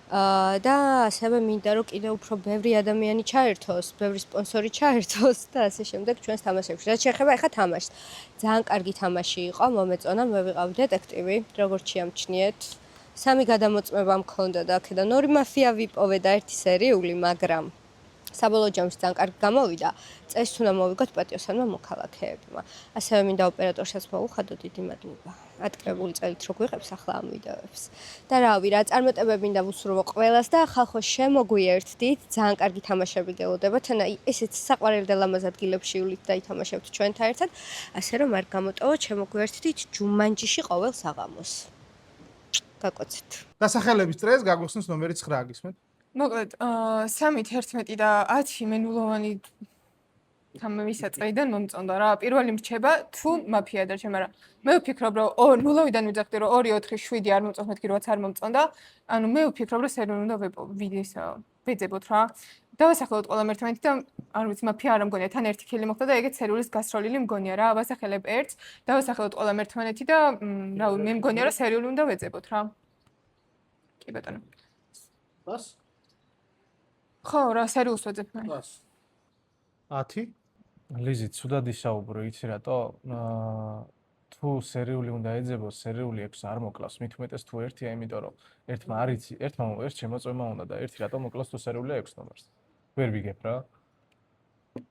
და ასევე მინდა რომ კიდევ უფრო ბევრი ადამიანი ჩაერთოს, ბევრი სპონსორი ჩაერთოს და ასე შემდეგ ჩვენს თამაშებში. რაც შეეხება ახლა თამაშს. ძალიან კარგი თამაში იყო, მომეწონა, მე ვიყავი დეტექტივი, როგორც შეამჩნიეთ. 3 გადამოწმება მქონდა და აქედან 2 მაფია ვიპოვე და 1 სერიული, მაგრამ საბოლოო ჯამში ძალიან კარგი გამოვიდა. წესით უნდა მოვიგოთ პატიოსანმა მოქალაქეებმა. ასევე მინდა ოპერატორსაც მოვუხადო, დიდი მადლობა. ატკრებული წელით რო გვიღებს ახლა ამ ვიდეოებს. და რავი, რა წარმატებები მინდა ვუსურვო ყველას და ხალხო შემოგვიერთდით, ძალიან კარგი თამაშები გელოდებათ. ანა ესეც საყვარელი და ლამაზ ადგილებში ვლით და ითამაშებთ ჩვენთან ერთად, ასე რომ არ გამოტოვოთ, შემოგვიერთდით ჯუმანჯიში ყოველ საღამოს. გაკოცეთ. დასახელების წრეს გაგოსნის ნომერი 9 გისმენთ? მოკლედ, 3, 11 და 10 მე ნულოვანი თამამისაწყიდან მომწონდა რა. პირველი მრჩება თუ მაფია დარჩა, მაგრამ მე ვფიქრობ, რომ 0-ვიდან ვიძახდი, რომ 2, 4, 7 არ მომწონს, მეთქი როაც არ მომწონდა. ანუ მე ვფიქრობ, რომ სერიალი უნდა ვეძებოთ რა. დავასახელოთ ყველა ერთმანეთი და არ ვიცი, მაფია არ მგონია, თან ერთი ქილი მოხდა და ეგეც სერიალის გასროლილი მგონია რა. ავასახელებ ერთს, დავასახელოთ ყველა ერთმანეთი და რა მე მგონია, რომ სერიალი უნდა ვეძებოთ რა. კი ბატონო. ბას? ხო, რა სერიალს ვეძებ მე. ბას. 10 ლიზი, ცუდად ისაუბრო, იცი რატო? თუ სერიული უნდა ეძებოს, სერიული 6 არ მოკლავს, მით უმეტეს თუ 1-ია, იმიტომ რომ ერთმა არ იცი, ერთმა ერთ შემოწმება უნდა და ერთი რატო მოკლავს თუ სერიულია 6 ნომერს. ვერ ვიგებ რა.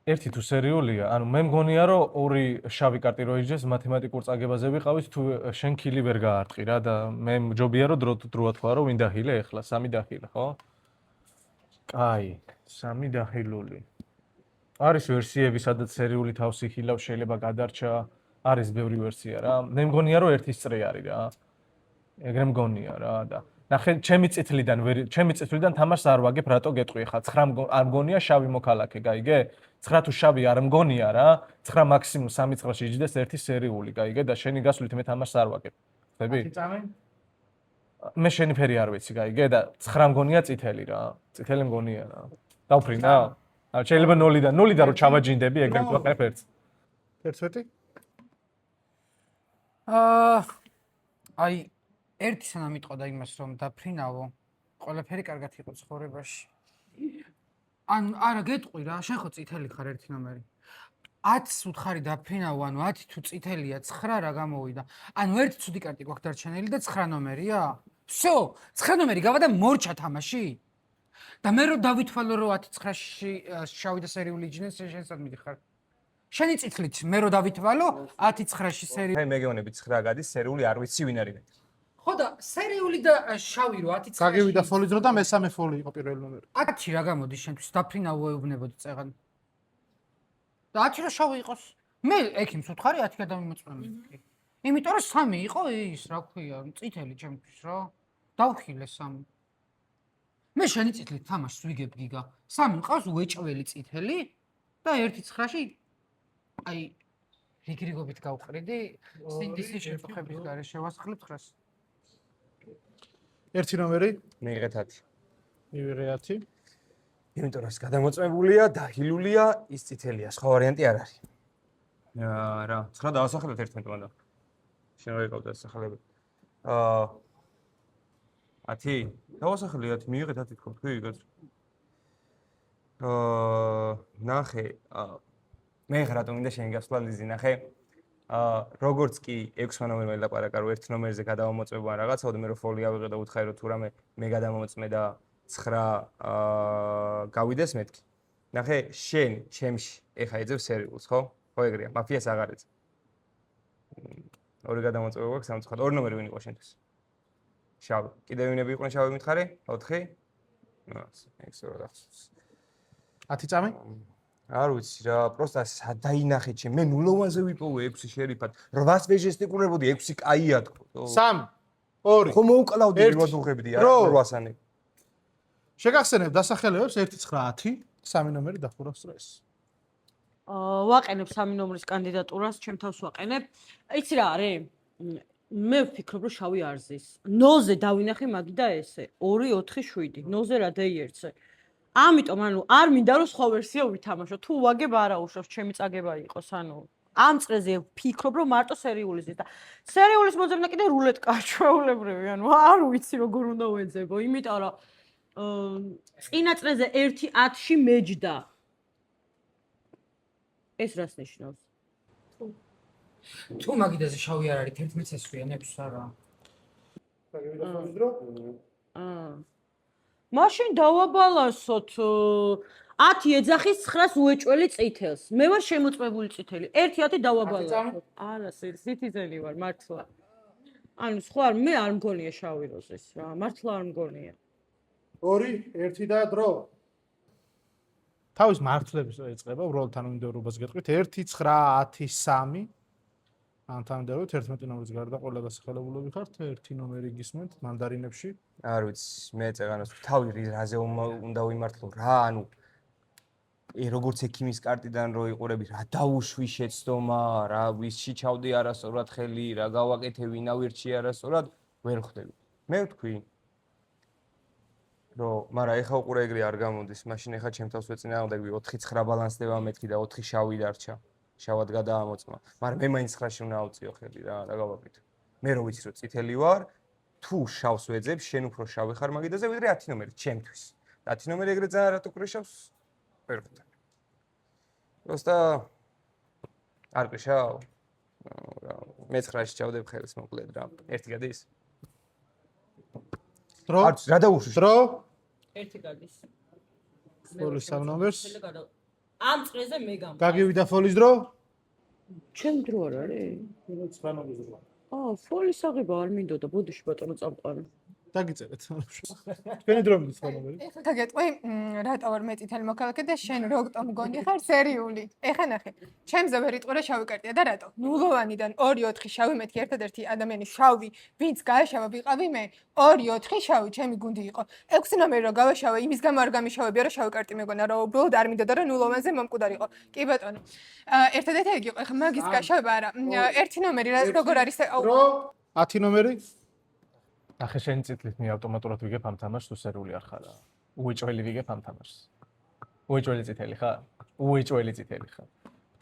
ერთი თუ სერიულია, ანუ მე მგონია რომ 2 შავი კარტი რო იჯდეს, მათემატიკურ წაგებაზე ვიყავით, თუ შენ ქილი ვერ გაარტყი რა და მე მჯობია რომ დროა თქვა რომ ვინ დახილე ეხლა, 3 დახილე, ხო? კაი, 3 დახილული. არის ვერსიები, სადაც სერიული თავს იხილავს, შეიძლება გადარჩა, არის ბევრი ვერსია რა. მე მგონია რომ ერთის წრე არის რა. ეგრე მგონია რა და ნახე, ჩემი წითლიდან თამაშს არ ვაგებ, რატო გეტყვი ხა 9 არ მგონია შავი მოქალაქე, გაიგე? 9 თუ შავი არ მგონია რა. 9 მაქსიმუმ 3 წრეში იჯდეს ერთი სერიული, გაიგე? და შენი გასვლით მე თამაშს არ ვაგებ. ხდები? მე შენი ფერი არ ვიცი, გაიგე? და 9 მგონია წითელი რა. წითელი მგონია რა. დავფრინა? შეიძლება 0-დან რომ ჩავაჯინდები, ეგრე ვაყრებ ერთს. 11? აი, ერთი სანამ მიტყოდა იმას, რომ დაფრინავო, ყველაფერი კარგად იყო ცხოვრებაში. ან არა გეტყვი რა, შენ ხო წითელი ხარ ერთი ნომერი. 10-ს უთხარი დაფრინავო, ანუ 10 თუ წითელია, 9 რა გამოვიდა. ანუ ერთი ცუდი კარტი გვაქვს დარჩენილი და 9 ნომერია. всё, 9 ნომერი გავა და მორჩა თამაში. და მე რო დავითვალო რომ 10-9-ში შავი და სერიული იჯნეს, შენ სად მიდიხარ? შენი წითლით მე რო დავითვალო 10-9-ში სერიული. მე მეგონები 9 გადის, სერიული არ ვიცი ვინ არის. ხო და სერიული და შავი რო 10-9-ში. გაგივიდა ფოლი ძრო და მესამე ფოლი იყო პირველი ნომერი. 10 რა გამოდის შენთვის დაფრინავო ეუბნებოდი წეღან. და 10 რა შავი იყოს. მე ექიმს უთხარი 10 გადამიმოწმები. იმიტომ რომ 3 იყო ის, რა ქვია, წითელი ჩემთვის რა. დავხილე 3. მე შენი წითლით თამაშს ვიგებ გიგა. 3 მყავს უეჭველი წითელი და 1-9-ში აი რიგრიგობით გავყრიდი სინდისის შეწუხების გარეშე შევასხლებ 9-ს. ერთი ნომერი? მიიღეთ 10. მივიღე 10. იმიტომ რომ ეს გადამოწმებულია, დახილულია, ის წითელია, სხვა ვარიანტი არ არის. რა, 9 დავასახელოთ 11 მანდა. შენ რა იყავდა დასახელები? 10. დავასახელე 10, მიიღეთ 10 თქო, თქვი გაც. ნახე, მე ხა რატომ მინდა შენ გასვლა ლიზი, ნახე. როგორც კი 6 ნომერმა ელაპარაკა, რომ 1 ნომერზე გადავამოწმებო ან რაღაცა, ოდე მე რო ფოლი ავიღე და უთხარი რომ თუ რამე მე გადამოწმე და 9 გავიდეს მეთქი. ნახე, შენ ჩემში ეხა ეძებ სერიულს, ხო? ხო ეგრეა, მაფიას აღარ ეძებ. 2 გადამოწმება გვაქვს, სამწუხაროდ 2 ნომერი ვინ იყო შენთვის? შავი. კიდევ ვინები იყვნენ შავი მითხარი? 4? ეს რა გახსოვს. 10 წამი? არ ვიცი რა, პროსტა სადაინახე ჩემ. მე ნულოვანზე ვიპოვე 6 შერიფად. 8-ს ვეჟესტიკულებოდი, 6 კაია თქო. 3 2 ხო მოუკლავდი რვა დუღებდი არა 8-ანი. შეგახსენებ დასახელებებს 1-9-10, 3 ნომერი დახურავს წრეს. ვაყენებ 3 ნომრის კანდიდატურას, ჩემ თავს ვაყენებ. იცი რა არის? მე ვფიქრობ, რომ შავი არ ზის. 0-ზე დავინახე მაგი და ესე. 2, 4, 7. 0-ზე რა დეიერცე. ამიტომ ანუ არ მინდა რომ სხვა ვერსია ვითამაშო. თუ ვაგებ არა უშავს, ჩემი წაგება იყოს, ანუ ამ წრეზე ვფიქრობ, რომ მარტო სერიული ზის და სერიულის მოძებნა კიდე რულეტკაა ჩვეულებრივი, ანუ არ ვიცი როგორ უნდა ვეძებო, იმიტომ რომ წინა წრეზე 1-10-ში მეჯდა. ეს რას ნიშნავს? თუ მაგიდაზე შავი არ არის 11 წესვია, 6 არა. მაშინ დავაბალანსოთ 10 ეძახის 9-ს უეჭველი წითელს. მე ვარ შემოწმებული წითელი. 1-10 დავაბალანსოთ. არა, სიტიზენი ვარ, მართლა. ანუ სხვა მე არ მგონია შავი როზის რა, მართლა არ მგონია. 2, 1 და დრო. თავის მართლებს ეწყება, უბრალოდ თანამიმდევრობას გეტყვით 1, 9, 10, 3. ან თანამიმდევრობით 11 ნომერის გარდა ყველა დასახელებულები ხართ, 1 ნომერი გისმენთ მანდარინებში. არ ვიცი, მე წეგანოს თავი რაზე უნდა ვიმართლო რა, ანუ როგორც ექიმის კარტიდან რო იყურები, რა დაუშვი შეცდომა, რა ვისში ჩავდი არასწორად ხელი, რა გავაკეთე, ვინა ვირჩი არასწორად, ვერ ხვდები. მე ვთქვი, რომ მაგრამ ეხა უყურე ეგრე არ გამოდის, მაშინ ეხა ჩემ თავს ვეწინააღმდეგები 4-9 ბალანსდება მეთქი და 4 შავი დარჩა. შავად გადაამოწმა. მაგრამ მე მაინც 9-ში უნდა ავწიო ხელი რა გავაკეთე. მე რო ვიცი რომ წითელი ვარ, თუ შავს ვეძებ, შენ უფრო შავი ხარ მაგიდაზე, ვიდრე 10 ნომერი ჩემთვის. 10 ნომერი ეგრე ძალიან რატო კრიშავს? ვერ ხვდები. просто არ კრიშავ. მე 9-ში ჩავდებ ხელს მოკლედ რა. ერთი გადის? დრო. არც რა დაუშვი? დრო. ერთი გადის. ფოლის 3 ნომერს. ამ წრეზე მე გამ. გაგივიდა ფოლის დრო? ჩემ დრო არ არის? 9 ნომერის დრო. ფოლის აღება არ მინდოდა, ბოდიში ბატონო წამყარა. დაგიწერეთ. თქვენი დრო მინდით 9 ნომერი. ეხლა გეტყვი, რატო ვარ მე წითელი მოქალაქე და შენ როქტო მგონი ხარ სერიული. ეხლა ნახე, ჩემზე ვერ იტყურე შავი კარტია და რატო? ნულოვანიდან 2-4 შავი მეთქი ერთადერთი ადამიანი შავი, ვინც გააშავა ვიყავი მე. 2-4 შავი ჩემი გუნდი იყო. 6 ნომერი რო გავაშავე, იმის გამო არ გამიშავებია რომ შავი კარტი მეგონა, რომ უბრალოდ არ მინდოდა რომ ნულოვანზე მომკვდარიყო. კი ბატონო. ერთადერთი ეგ იყო, ეხლა მაგის გაშავება არა. 1 ნომერი როგორ არის? 10 ნომერი? ახლა შენი წითლით მე ავტომატურად ვიგებ ამ თამაშს თუ სერიული არ ხარ. უეჭველი ვიგებ ამ თამაშს. უეჭველი წითელი ხარ? უეჭველი წითელი ხარ.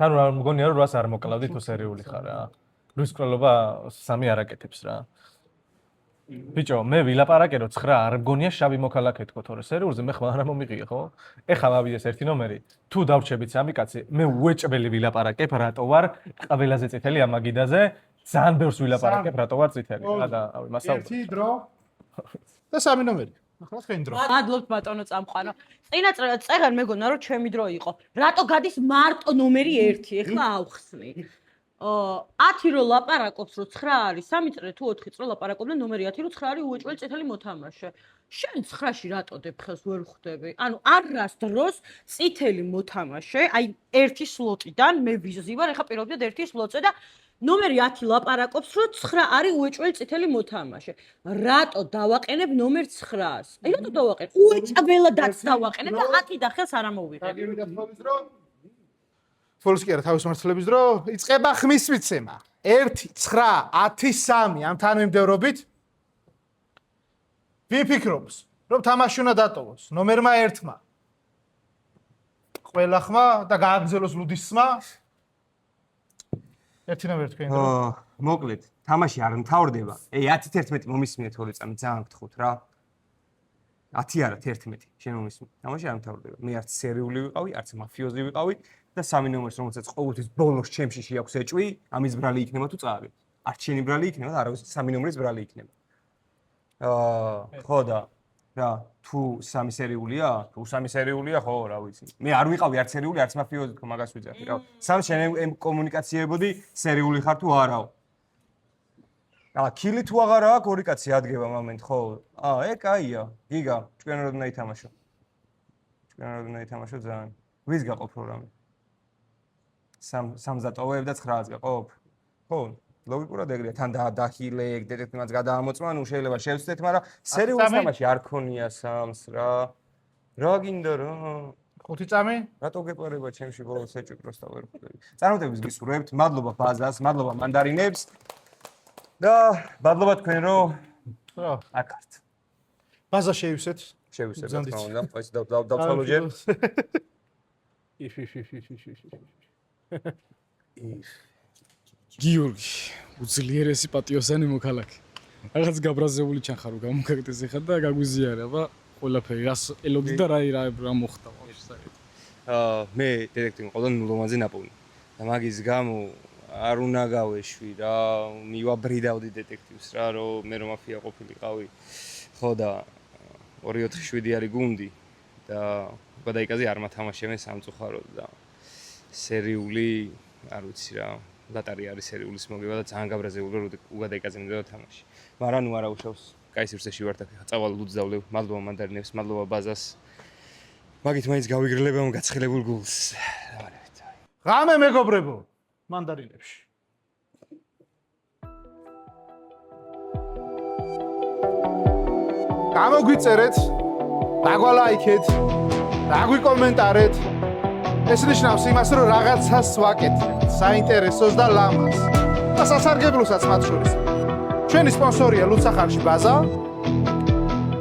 თან რა მგონია რომ რას არ მოკლავდი თუ სერიული ხარ რა. რუის კვლობა 3 არ აკეთებს რა. ბიჭო, მე ვილაპარაკე რომ 9 არ მგონია შავი მოქალაქე თქო, თორე სერიულზე მე ხმა არ მომიყია ხო? ეხლა მავიდეს 1 ნომერი. თუ დავრჩებით 3 კაცი, მე უეჭველი ვილაპარაკებ რატო ვარ ყველაზე წითელი ამ მაგიდაზე. ძალიან ბევრს ვილაპარაკებ რატო ვარ წითელი რა და ავი მასაუბრე. 1 დრო და 3 ნომერი. ახლა თქვენი დრო. მადლობთ ბატონო წამყარა. წინა წეგან მეგონა რომ ჩემი დრო იყო. რატო გადის მარტო ნომერი 1? ეხლა ავხსნი. 10 რო ლაპარაკობს რომ 9 არის, 3 წრე თუ 4 წრე ლაპარაკობდნენ ნომერი 10 რომ 9 არის უეჭველი წითელი მოთამაშე. შენ 9-ში რატოდებ ხელს ვერ ხვდები? ანუ არას დროს წითელი მოთამაშე, აი 1 სლოტიდან მე ვიზი ვარ, ეხლა პირობდით 1 სლოტზე და ნომერი 10 ლაპარაკობს, რომ 9 არის უეჭველი წითელი მოთამაშე. რატო დავაყენებ ნომერ 9-ს? აი რატო დავაყენებ? უეჭველადაც დავაყენებ და 10 და ხელს არ ამოვიღებ. გაგივიდა ფოლის დრო? ფოლის კი არა, თავის მართლების დრო. იწყება ხმის მიცემა. 1, 9, 10, 3 ამ თანამიმდევრობით. ვინ ფიქრობს, რომ თამაში უნდა დატოვოს? ნომერმა 1-მა. ყველა ხმა და გააგრძელოს ლუდის ხმა. 1 ნომერი თქვენი დრო. მოკლედ, თამაში არ მთავრდება. 10-11 მომისმინეთ ორი წამი, ძალიან გთხოვთ რა. 10 არა, 11 შენ მომისმინე. თამაში არ მთავრდება. მე არც სერიული ვიყავი, არც მაფიოზი ვიყავი და 3 ნომერს რომელსაც ყოველთვის ბოლოს ჩემში შეაქვს ეჭვი, ამის ბრალი იქნება თუ წააგებ. არც შენი ბრალი იქნება და არავის 3 ნომერის ბრალი იქნება. ხო და რა, თუ 3 სერიულია? თუ 3 სერიულია, ხო, რა ვიცი. მე არ ვიყავი არც სერიული, არც მაფიოზი, თქო, მაგას ვიძახი რა. სამ შენ კომუნიკაციებოდი, სერიული ხარ თუ არაო. კილი თუ აღარა აქვს, ორი კაცი ადგება მომენტ, ხო? ეგ კაია. გიგა, ჩვენ რა უნდა ითამაშო? ჩვენ რა უნდა ითამაშო ძალიან. ვის გაყოფ პროგრამა? 3 დატოვებ და 9-ს გაყოფ? ხო, ლოგიკურად ეგრეა. თან დაახილე, ეგ დეტექტივმაც გადაამოწმა, ნუ შეიძლება შევცდეთ, მაგრამ სერიულ თამაში არ ქონია 3-ს რა. რა გინდა რა? 5 წამი? რატო გეპარება ჩემში ბოლოს ეჭვი პროსტა ვერ ხვდები. წარმატებებს გისურვებთ. მადლობა ბაზას, მადლობა მანდარინებს. და მადლობა თქვენ რომ რა აკართ. ბაზა შევისეთ. შევისებ რა თქმა უნდა. ეს დავცვალო ჯერ. გიორგი, უძლიერესი პატიოსანი მოქალაქე. რაღაც გაბრაზებული ჩანხარ რომ გამოგაკეთეს ახლა და გაგვიზიარა, აბა ყველაფერი რას ელოდი და რა მოხდა ბავშვს საერთოდ. მე დეტექტივი მყავდა ნულოვანზე ნაპოვნი. და მაგის გამო არ უნდა გავეშვი რა, მივაბრიდავდი დეტექტივს რა, რომ მე რომ მაფია ყოფილიყავი. ხო და 247 არის გუნდი და გადაიკაზე არ მათამაშებენ სამწუხაროდ და სერიული, არ ვიცი რა, ლატარი არის სერიulis მოგება და ძალიან გაბრაზებული რომ უგადაიკაზე მინდა თამაში. მაგრამ ნუ არა უშავს, კაი სივრცეში ვარ და წავალ ლუდს დავლევ. მადლობა მანდარინებს, მადლობა ბაზას. მაგით მაინც გავიგრელებ ამ გაცხელებულ გულს. ღამე მეგობრებო, მანდარინებში. გამოგვიწერეთ, დაგვალაიქეთ, დაგვიკომენტარეთ. ეს ნიშნავს იმას, რომ რაღაცას ვაკეთებთ, საინტერესოს და ლამაზ. და სასარგებლოსაც მათ შორის. ჩვენი სპონსორია ლუდსახარში ბაზა,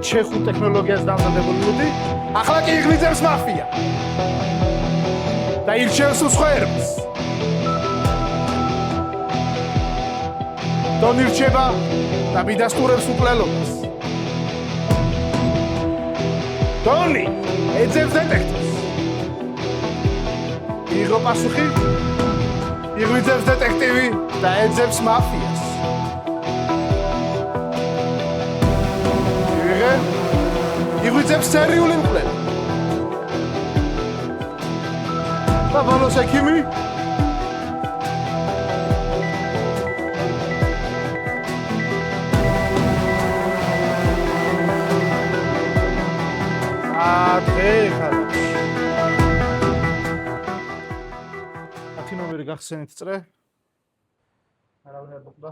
ჩეხურ ტექნოლოგიას დამზადებული ლუდი, ახლა კი იღლიძებს მაფია. და ირჩევს უცხოერებს. დონ ირჩება და მიდასტურებს უკლელობას. დონი ეძებს დეტექტივს. იღო პასუხი, იღლიძებს დეტექტივი და ეძებს მაფიას. იღლიძებს სერიული მკვლელი. და ბოლოს ექიმი ათი ნომერი გახსენეთ წრე. არავინ არ მოხდა.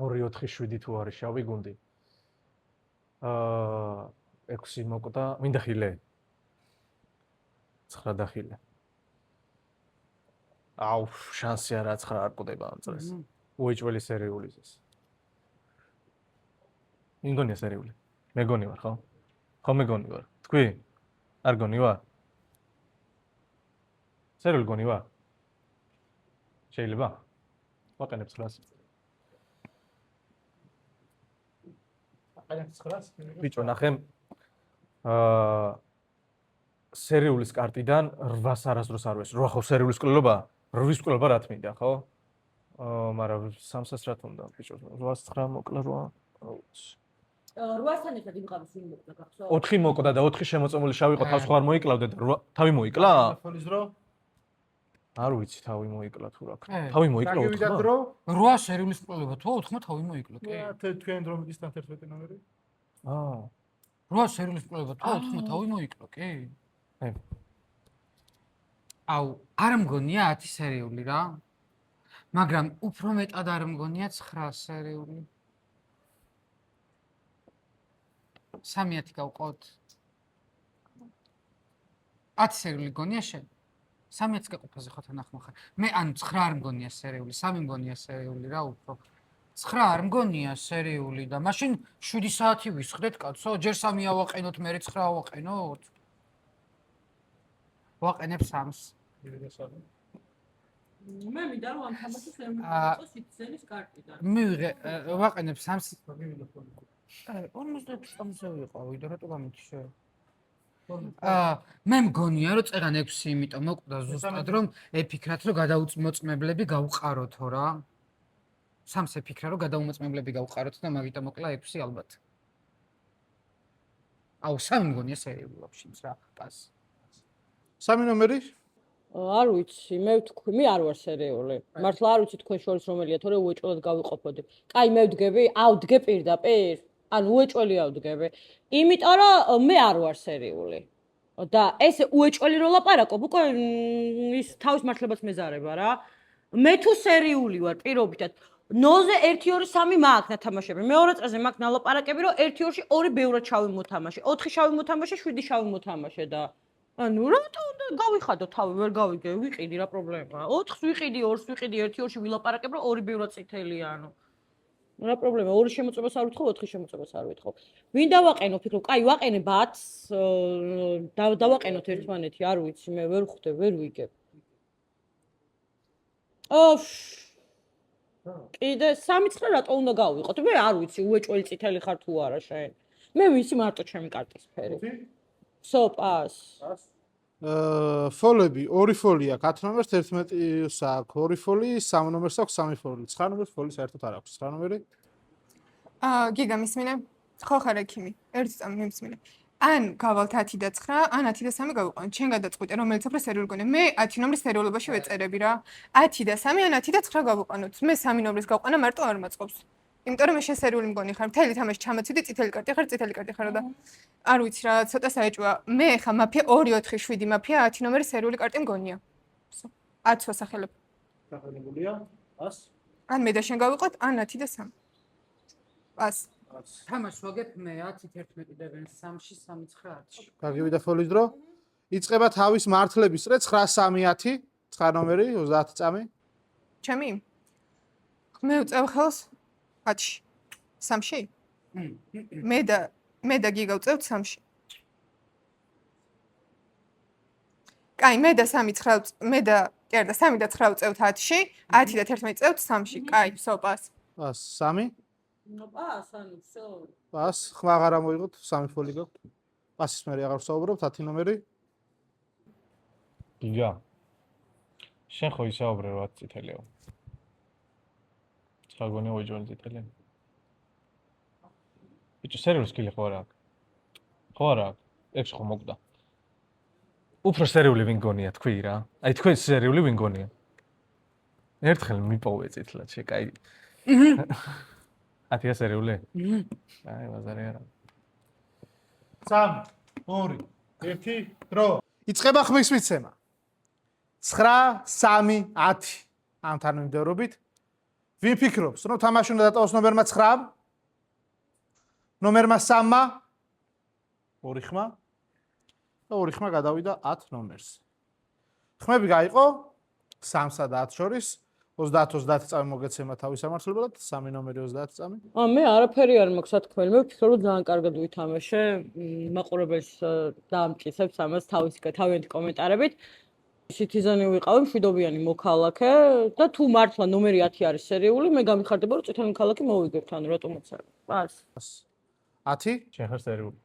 2-4-7 თუ არის შავი გუნდი. 6 მოკვდა, მინდა ხილე. 9 დახილე. აუ, შანსი არა 9 არ კვდება ამ წრეს. უეჭველი სერიული ეს. მიგონია სერიული. მეგონი ვარ, ხო? ხო მეგონი ვარ. თქვი? არ გონი ვარ? სერიული გონი ვარ? შეიძლება? ვაყენებ 900. აყენებ 900. ბიჭო, ნახე. სერიulis კარტიდან 800 არასდროს არ ვეს. 8 ხო სერიulis კლუბა? 8-ის კლუბა რა თმინდა, ხო? მაგრამ 300-ს რა თქმა უნდა, ბიჭო, 809 მოკლა 8. 800-თან ერთად იმყავს ვინ მოკვდა გახსოვს? 4 მოკვდა და 4 შემოწმული შავი იყო, თავს ხარ მოიკლავდე და თავი მოიკლა? ტელეფონის დრო? არ ვიცი, თავი მოიკლა თუ რა ქნა. თავი მოიკლა 4. გაგივიდა დრო? 8 სერიulis კლუბა თუ 4 თავი მოიკლა, კი? თქვენ დრომიდისთან 11 ნომერი? 8 სერიulis კლუბა თუ 4 თავი მოიკლა, კი? აუ, არ მგონია 10 სერიული რა. მაგრამ უფრო მეტად არ მგონია 9 სერიული. 3-10 გავყოთ. 10 სერიული გონია შენ? 3-10 გაყოფაზე ხო თანახმა ხარ. მე ანუ 9 არ მგონია სერიული, 3 მგონია სერიული რა უფრო. 9 არ მგონია სერიული და მაშინ 7 საათი ვისხდეთ კაცო, ჯერ 3 ავაყენოთ, მე 9 ავაყენოთ. ვაყენებ 3-ს. მე მინდა რომ ამ თამაშს ემიგროს სიტიზენის კარტიდან. მივიღე, ვაყენებ 3-ს. 50 წამზე ვიყავი და რატო გამიჩე? მე მგონია რომ წერან 6, იმიტომ მოკვდა ზუსტად რომ ეფიქრათ რომ გადაუმოწმებლები გავყაროთო რა. 3-ს ეფიქრა რომ გადაუმოწმებლები გავყაროთ და მაგიტომ მოკლა 6 ალბათ. აუ 3 მგონია სერიული ვაფშეც რა, პას. 3 ნომერი? არ ვიცი, მე ვთქვი, მე არ ვარ სერიული. მართლა არ ვიცი თქვენ შორის რომელია, თორე უეჭველად გავიყოფოდი. კაი, მე ვდგები, ავდგე პირდაპირ. ანუ უეჭველი ავდგები. იმიტომ რომ მე არ ვარ სერიული. და ეს უეჭველი რო ლაპარაკობ, უკვე ის თავის მართლებას მეზარება რა. მე თუ სერიული ვარ პირობითად, 0-ზე 1-2-3 მაქვს ნათამაშები. მეორე წრეზე მაქვს ნალაპარაკები, რომ 1-2-ში 2 ბევრად შავი მოთამაშე, 4 შავი მოთამაშე, 7 შავი მოთამაშე და ანუ რატო უნდა გავიხადო თავი, ვერ გავიგე, ვიყიდი რა პრობლემაა. 4-ს ვიყიდი, 2-ს ვიყიდი, 1-2-ში ვილაპარაკებ, რომ 2 ბევრად წითელია, ანუ. რა პრობლემა, 2 შემოწებას არ ვითხოვ, 4 შემოწებას არ ვითხოვ. ვინ დავაყენო, ფიქრობ, კაი, ვაყენე ბათს, დავაყენოთ ერთმანეთი, არ ვიცი, მე ვერ ხვდე, ვერ ვიგებ. კიდე 3-9 რატო უნდა გავიყოთ? მე არ ვიცი, უეჭველი წითელი ხარ თუ არა შენ. მე ვიცი მარტო ჩემი კარტის ფერი. სოპას. ფოლები, 2 ფოლი აქვს, 10 ნომერს 11-ს აქვს, 2 ფოლი, 3 ნომერს აქვს, 3 ფოლი. 9 ნომერს ფოლი საერთოდ არ აქვს. 9 ნომერი? გიგა მისმინე. ხო ხარ ექიმი. ერთი წამი მიმსმინე. ან გავალთ 10 და 9, ან 10 და 3 გავიყვანოთ. შენ გადაწყვიტე, რომელიც უფრო სერიულ გონია. მე 10 ნომრის სერიულობაში ვეწერები რა. 10 და 3, ან 10 და 9 გავიყვანოთ. მე 3 ნომრის გავყვანა მარტო არ მაწყობს. იმიტომ რომ მე შენ სერიული მგონი ხარ. მთელი თამაში ჩამოციდე, წითელი კარტი ხარ, წითელი კარტი ხარ და არ ვიცი რა, ცოტა საეჭვია. მე ხა მაფია 2-4-7 მაფია 10 ნომერის სერიული კარტი მგონია. 10 ვასახელებ. სახელებულია 100. ან მე და შენ გავიყვოთ, ან 10 და 3. პას. თამაშ ვაგებ მე 10-11 დებენ 3-ში 3-9-10. გაგივიდა ფოლის დრო. იწყება თავის მართლების წრე 9-3-10, 9 ნომერი 30 წამი. ჩემი? მე უწევ ხელს 10-ში. 3-ში? მე და გიგა უწევთ 3-ში. კაი, მე და 3-9 მე და კი არა და 3 და 9 უწევთ 10-ში, 10 და 11 წევთ 3-ში. კაი, სოპას. პას 3. პას, ანუ всё. პას, ხმა აღარ ამოიღოთ, 3 ფოლი გაქვთ. პასის მერე აღარ ვსაუბრობ, 10 ნომერი. გიგა. შენ ხო ისაუბრე რა წითელიო. საგონი ოჯონი წითელი. ბიჭო, სერიულს კილი ხო არა? ხო არა? ექს ხო მოგდა. უფრო სერიული ვინ გონია თქვი რა. აი თქვენ სერიული ვინ გონია? ერთხელ მიპოვე წითლად შეკაი. 10 სერიული? აი, ბაზარი არა. 3, 2, 1, დრო. იწყება ხმის მიცემა. 9, 3, 10. ამ თანმიმდევრობით. ვინ ფიქრობს, რომ თამაში უნდა დატოვოს ნომერმა 9? ნომერმა 3-მა 2 ხმა და 2 ხმა გადავიდა 10 ნომერს. ხმები გაიყო 3-სა და 10 შორის 30-30 წამი მოგეცემა თავის სამართლებად, 3 ნომერი 30 წამი. მე არაფერი არ მაქვს თქვენ, მე ვფიქრობ რომ ძალიან კარგად ვითამაშე, მაყურებელს დაამტკიცებს ამას თავიანთი კომენტარებით. Citizen-ი ვიყავი, მშვიდობიანი მოქალაქე და თუ მართლა ნომერი 10 არის სერიული, მე გამიხარდება რომ წითელი ქალაქი მოვიგებთ, ანუ რატომაც არა. პას. 10? შენ ხარ სერიული.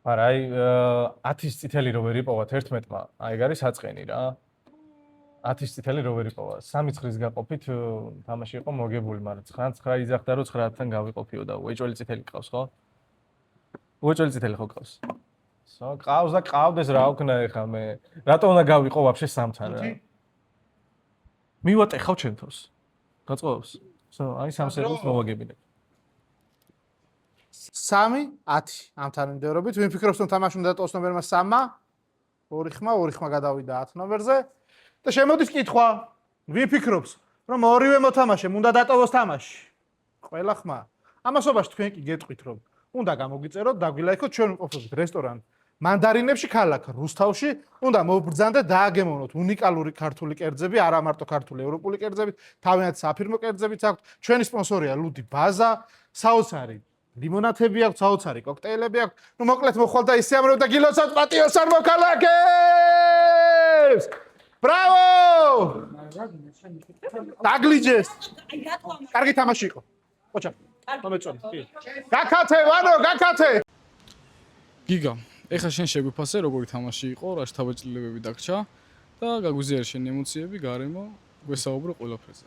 არა, აი 10-ის წითელი რო ვერ იპოვა 11-მა, აი არის საწყენი რა. 10-ის წითელი რო ვერ იპოვა. 3 წრის გაყოფით თამაში იყო მოგებული, მაგრამ 9 იძახდა რომ 9-დან გავიყოფიო და უეჭველი წითელი ყავს, ხო? უეჭველი წითელი ხო ყავს? ყავს და ყავდეს რა ვქნა ეხა მე. რატო უნდა გავიყო ვაფშე 3-თან რა? მივატეხავ ჩემ თავს. გაწყობს? აი 3 სერვს მოვაგებინებ. 3, 10 ამ თანმიმდევრობით. ვინ ფიქრობს რომ თამაში უნდა დატოვოს ნომერმა 3-მა? 2 ხმა გადავიდა 10 ნომერზე. და შემოდის კითხვა. ვინ ფიქრობს რომ ორივე მოთამაშემ უნდა დატოვოს თამაში? ყველა ხმა. ამასობაში თქვენ კი გეტყვით რომ უნდა გამოგიწეროთ, დაგვილაიქოთ ჩვენ ვყოფებით რესტორან მანდარინებში ქალაქ რუსთავში, უნდა მობრძანდეთ დააგემოვნოთ უნიკალური ქართული კერძები, არა მარტო ქართული, ევროპული კერძები, თავიანთი საფირმო კერძებიც აქვთ. ჩვენი სპონსორია ლუდი ბაზა, საოცარი ლიმონათები აქვს, საოცარი კოქტეილები აქვს. ნუ მოკლედ მოხვალ და ისიამრებ და გილოცავთ პატიოსან მოქალაქეს! ბრავო! დაგლიჯეს. კარგი თამაში იყო. ოჩა, მომეწონე. გაკათე, ვანო, გაკათე. გიგა, ეხლა შენ შეგვიფასე როგორი თამაში იყო, რა შეთავაზებები დაგჭა და გაგვიზიარე შენი ემოციები, გარემო, გვესაუბრო ყველაფერზე.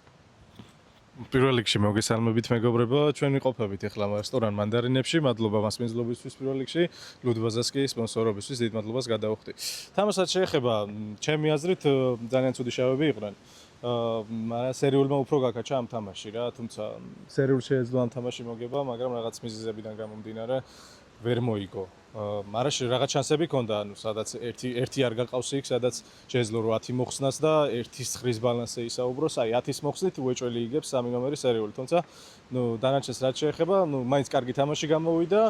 პირველ რიგში მოგესალმებით მეგობრებო, ჩვენ ვიყოფებით ეხლა რესტორან მანდარინებში, მადლობა მასპინძლობისთვის პირველ რიგში, ლუდბაზას კი სპონსორობისთვის დიდ მადლობას გადავხდი. თამასაც შეეხება, ჩემი აზრით ძალიან ცუდი შავები იყვნენ. მაგრამ სერიულმა უფრო გაკაჩა ამ თამაში რა, თუმცა სერიულ შეეძლო ამ თამაში მოგება, მაგრამ რაღაც მიზეზებიდან გამომდინარე ვერ მოიგო. მაგრამ რაღაც შანსები ქონდა, ანუ სადაც ერთი არ გაყავს იქ, სადაც შეეძლო 10 მოხსნას და 1-ის ცხრის ბალანსზე ისაუბროს, აი 10-ის მოხსნით უეჭველი იგებს 3 ნომერის სერიული. თუმცა, დანარჩენს რაც შეეხება, მაინც კარგი თამაში გამოვიდა,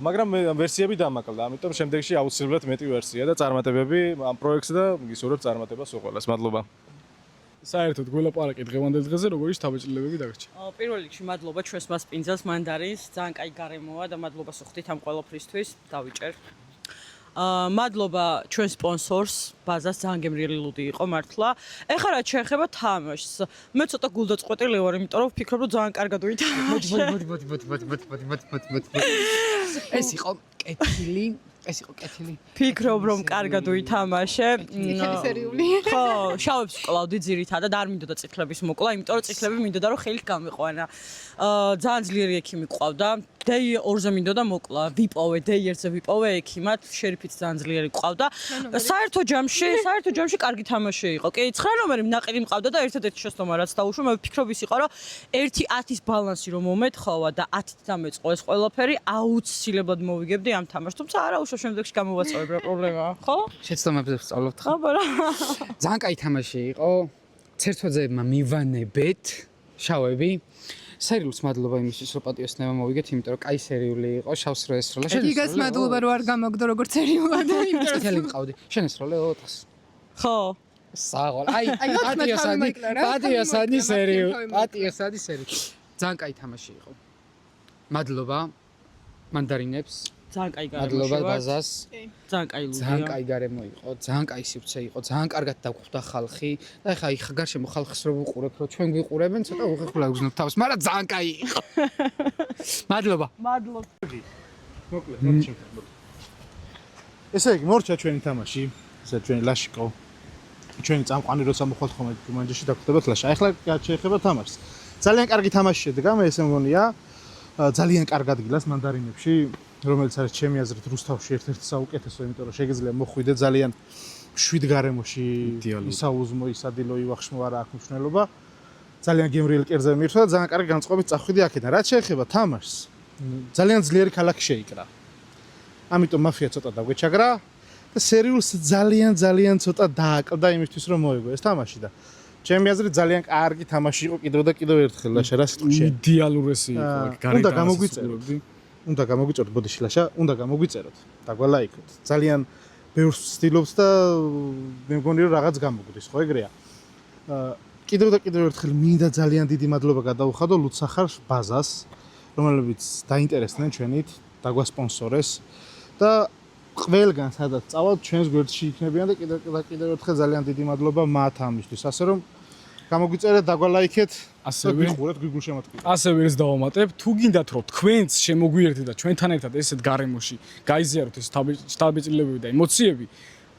მაგრამ მე ვერსიები დამაკლდა, ამიტომ შემდეგში აუცილებლად მეტი ვერსია და წარმატებები ამ პროექტს და გისურვებ წარმატებას უყოლას. მადლობა. საერთოდ გველაპარაკე დღევანდელ დღეზე როგორი შთაბეჭდილებები დაგრჩა. პირველ რიგში მადლობა ჩვენს მასპინძელს მანდარინს, ძალიან კაი გარემოა და მადლობა სუხდით ამ ყველაფრისთვის, დავიჭერ. მადლობა ჩვენ სპონსორს, ბაზას ძალიან გემრიელი ლუდი იყო მართლა. ეხლა რაც შეეხება თამაშს, მე ცოტა გულდაწყვეტილი ვარ, იმიტომ რომ ვფიქრობ, რომ ძალიან კარგად ვითამაშე. ეს იყო კეთილი. ეს იყო კეთილი. ფიქრობ რომ კარგად ვითამაშე. კეთილი სერიული. ხო, შავებს ვკლავდი ძირითადად, არ მინდოდა წითლების მოკლა, იმიტომ რომ წითლები მინდოდა რომ ხელით გამიყვანა. ძალიან ძლიერი ექიმი ყავდა. Day 2-ზე მინდოდა მოკლა, ვიპოვე, Day 1-ზე ვიპოვე ექიმად, შერიფიც ძალიან ძლიერი ყავდა. საერთო ჯამში კარგი თამაში იყო. კი, 9 ნომერი ნაყიდი მყავდა და ერთადერთი შეცდომა რაც დაუშვა, მე ვფიქრობ ის იყო, რომ 1-10-ის ბალანსი რომ მომეთხოვა და 10-ით დამეწყო ეს ყველაფერი, აუცილებლად მოვიგებდი ამ თამაშს. თუმცა არა უშო შემდეგში გამოვაწევებ რა პრობლემაა, ხო? შეცდომებზე ვსწავლობთ. ხო, ბარა. ძალიან კაი თამაში იყო. ცერთვაძეებმა მივანებეთ შავები. სერიულს მადლობა იმისთვის, რომ პატიოსნება მოვიგეთ, იმიტომ რომ კაი სერიული იყო, შავს რო ესროლა. იგას მადლობა რომ არ გამოგდო როგორც სერიულად, იმიტომ რომ წითელი მყავდი. შენ ესროლე 400. ხო. საღოლ. აი, პატიოსადი სერიული. პატიოსადი სერიული. ძალიან კაი თამაში იყო. მადლობა მანდარინებს. ძალიან კაი გარემო. მადლობა ბაზას. ძალიან კაი ლუდია. ძალიან კაი გარემო იყო, ძალიან კაი სივრცე იყო, ძალიან კარგად დაგვხვდა ხალხი. და ეხა იქ გარშემო ხალხს რო ვუყურებ, რომ ჩვენ გვიყურებენ, ცოტა უხეხულა გზნობ თავს, მაგრამ ძალიან კაი იყო. მადლობა. მადლობა. მოკლედ, ესე იგი, მორჩა ჩვენი თამაში, ესა ჩვენი ლაშიკო. ჩვენი წამყვანი როცა მოხვალთ ხოლმე ჯუმანჯიში დაგხვდებათ ლაშა. ეხლა რაც შეეხება თამაშს. ძალიან კარგი თამაში შედგა, მე ესე მგონია. ძალიან კარგად გილას მანდარინებში, რომელიც არის ჩემი აზრით რუსთავში ერთ-ერთი საუკეთესო, იმიტომ რომ შეგიძლია მოხვიდე ძალიან შვიდ გარემოში, ისაუზმო, ისადილო, ივახშმო არა აქვს მნიშვნელობა. ძალიან გემრიელი კერძზე მირთვა და ძალიან კარგი განწყობით წახვიდე აქედან. რაც შეეხება თამაშს, ძალიან ძლიერი ქალაქი შეიკრა. ამიტომ მაფია ცოტა დაგვეჩაგრა და სერიულს ძალიან ცოტა დააკლდა იმისთვის რომ მოეგო ეს თამაში და ჩემი აზრით ძალიან კარგი თამაში იყო კიდევ და კიდევ ერთხელ ლაშა რა სიტყვაში. იდეალურესი იყო, უნდა გამოგვიწეროთ. უნდა გამოგვიწეროთ ბოდიში ლაშა, უნდა გამოგვიწეროთ. დაგვალაიქოთ. ძალიან ბევრს ვცდილობთ და მე მგონი რომ რაღაც გამოგვდის, ხო ეგრეა. კიდევ და კიდევ ერთხელ მინდა ძალიან დიდი მადლობა გადაუხადო ლუცახარ ბაზას, რომლებიც დაინტერესდნენ ჩვენით, დაგვასპონსორეს და ყველგან სადაც წავალთ ჩვენს გვერდში იქნებიან და კიდევ ერთხელ ძალიან დიდი მადლობა მათ ამისთვის. ასე რომ გამოგვიწერეთ, დაგვალაიქეთ, ვიყურეთ გიგულშემატკივრს. ასევე ეს დავამატებ, თუ გინდათ რომ თქვენც შემოგვიერთდეთ და ჩვენთან ერთად ესეთ გარემოში გაიზიაროთ ეს შთაბეჭდილებები და ემოციები,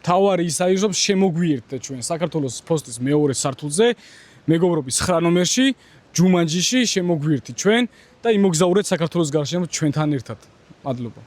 თავარი ის არის რომ შემოგვიერთდეთ ჩვენ საქართველოს ფოსტის მეორე სართულზე, მეგობრობის 9 ნომერში, ჯუმანჯიში შემოგვიერთდით ჩვენ და იმოგზაურეთ საქართველოს გარშემო ჩვენთან ერთად. მადლობა.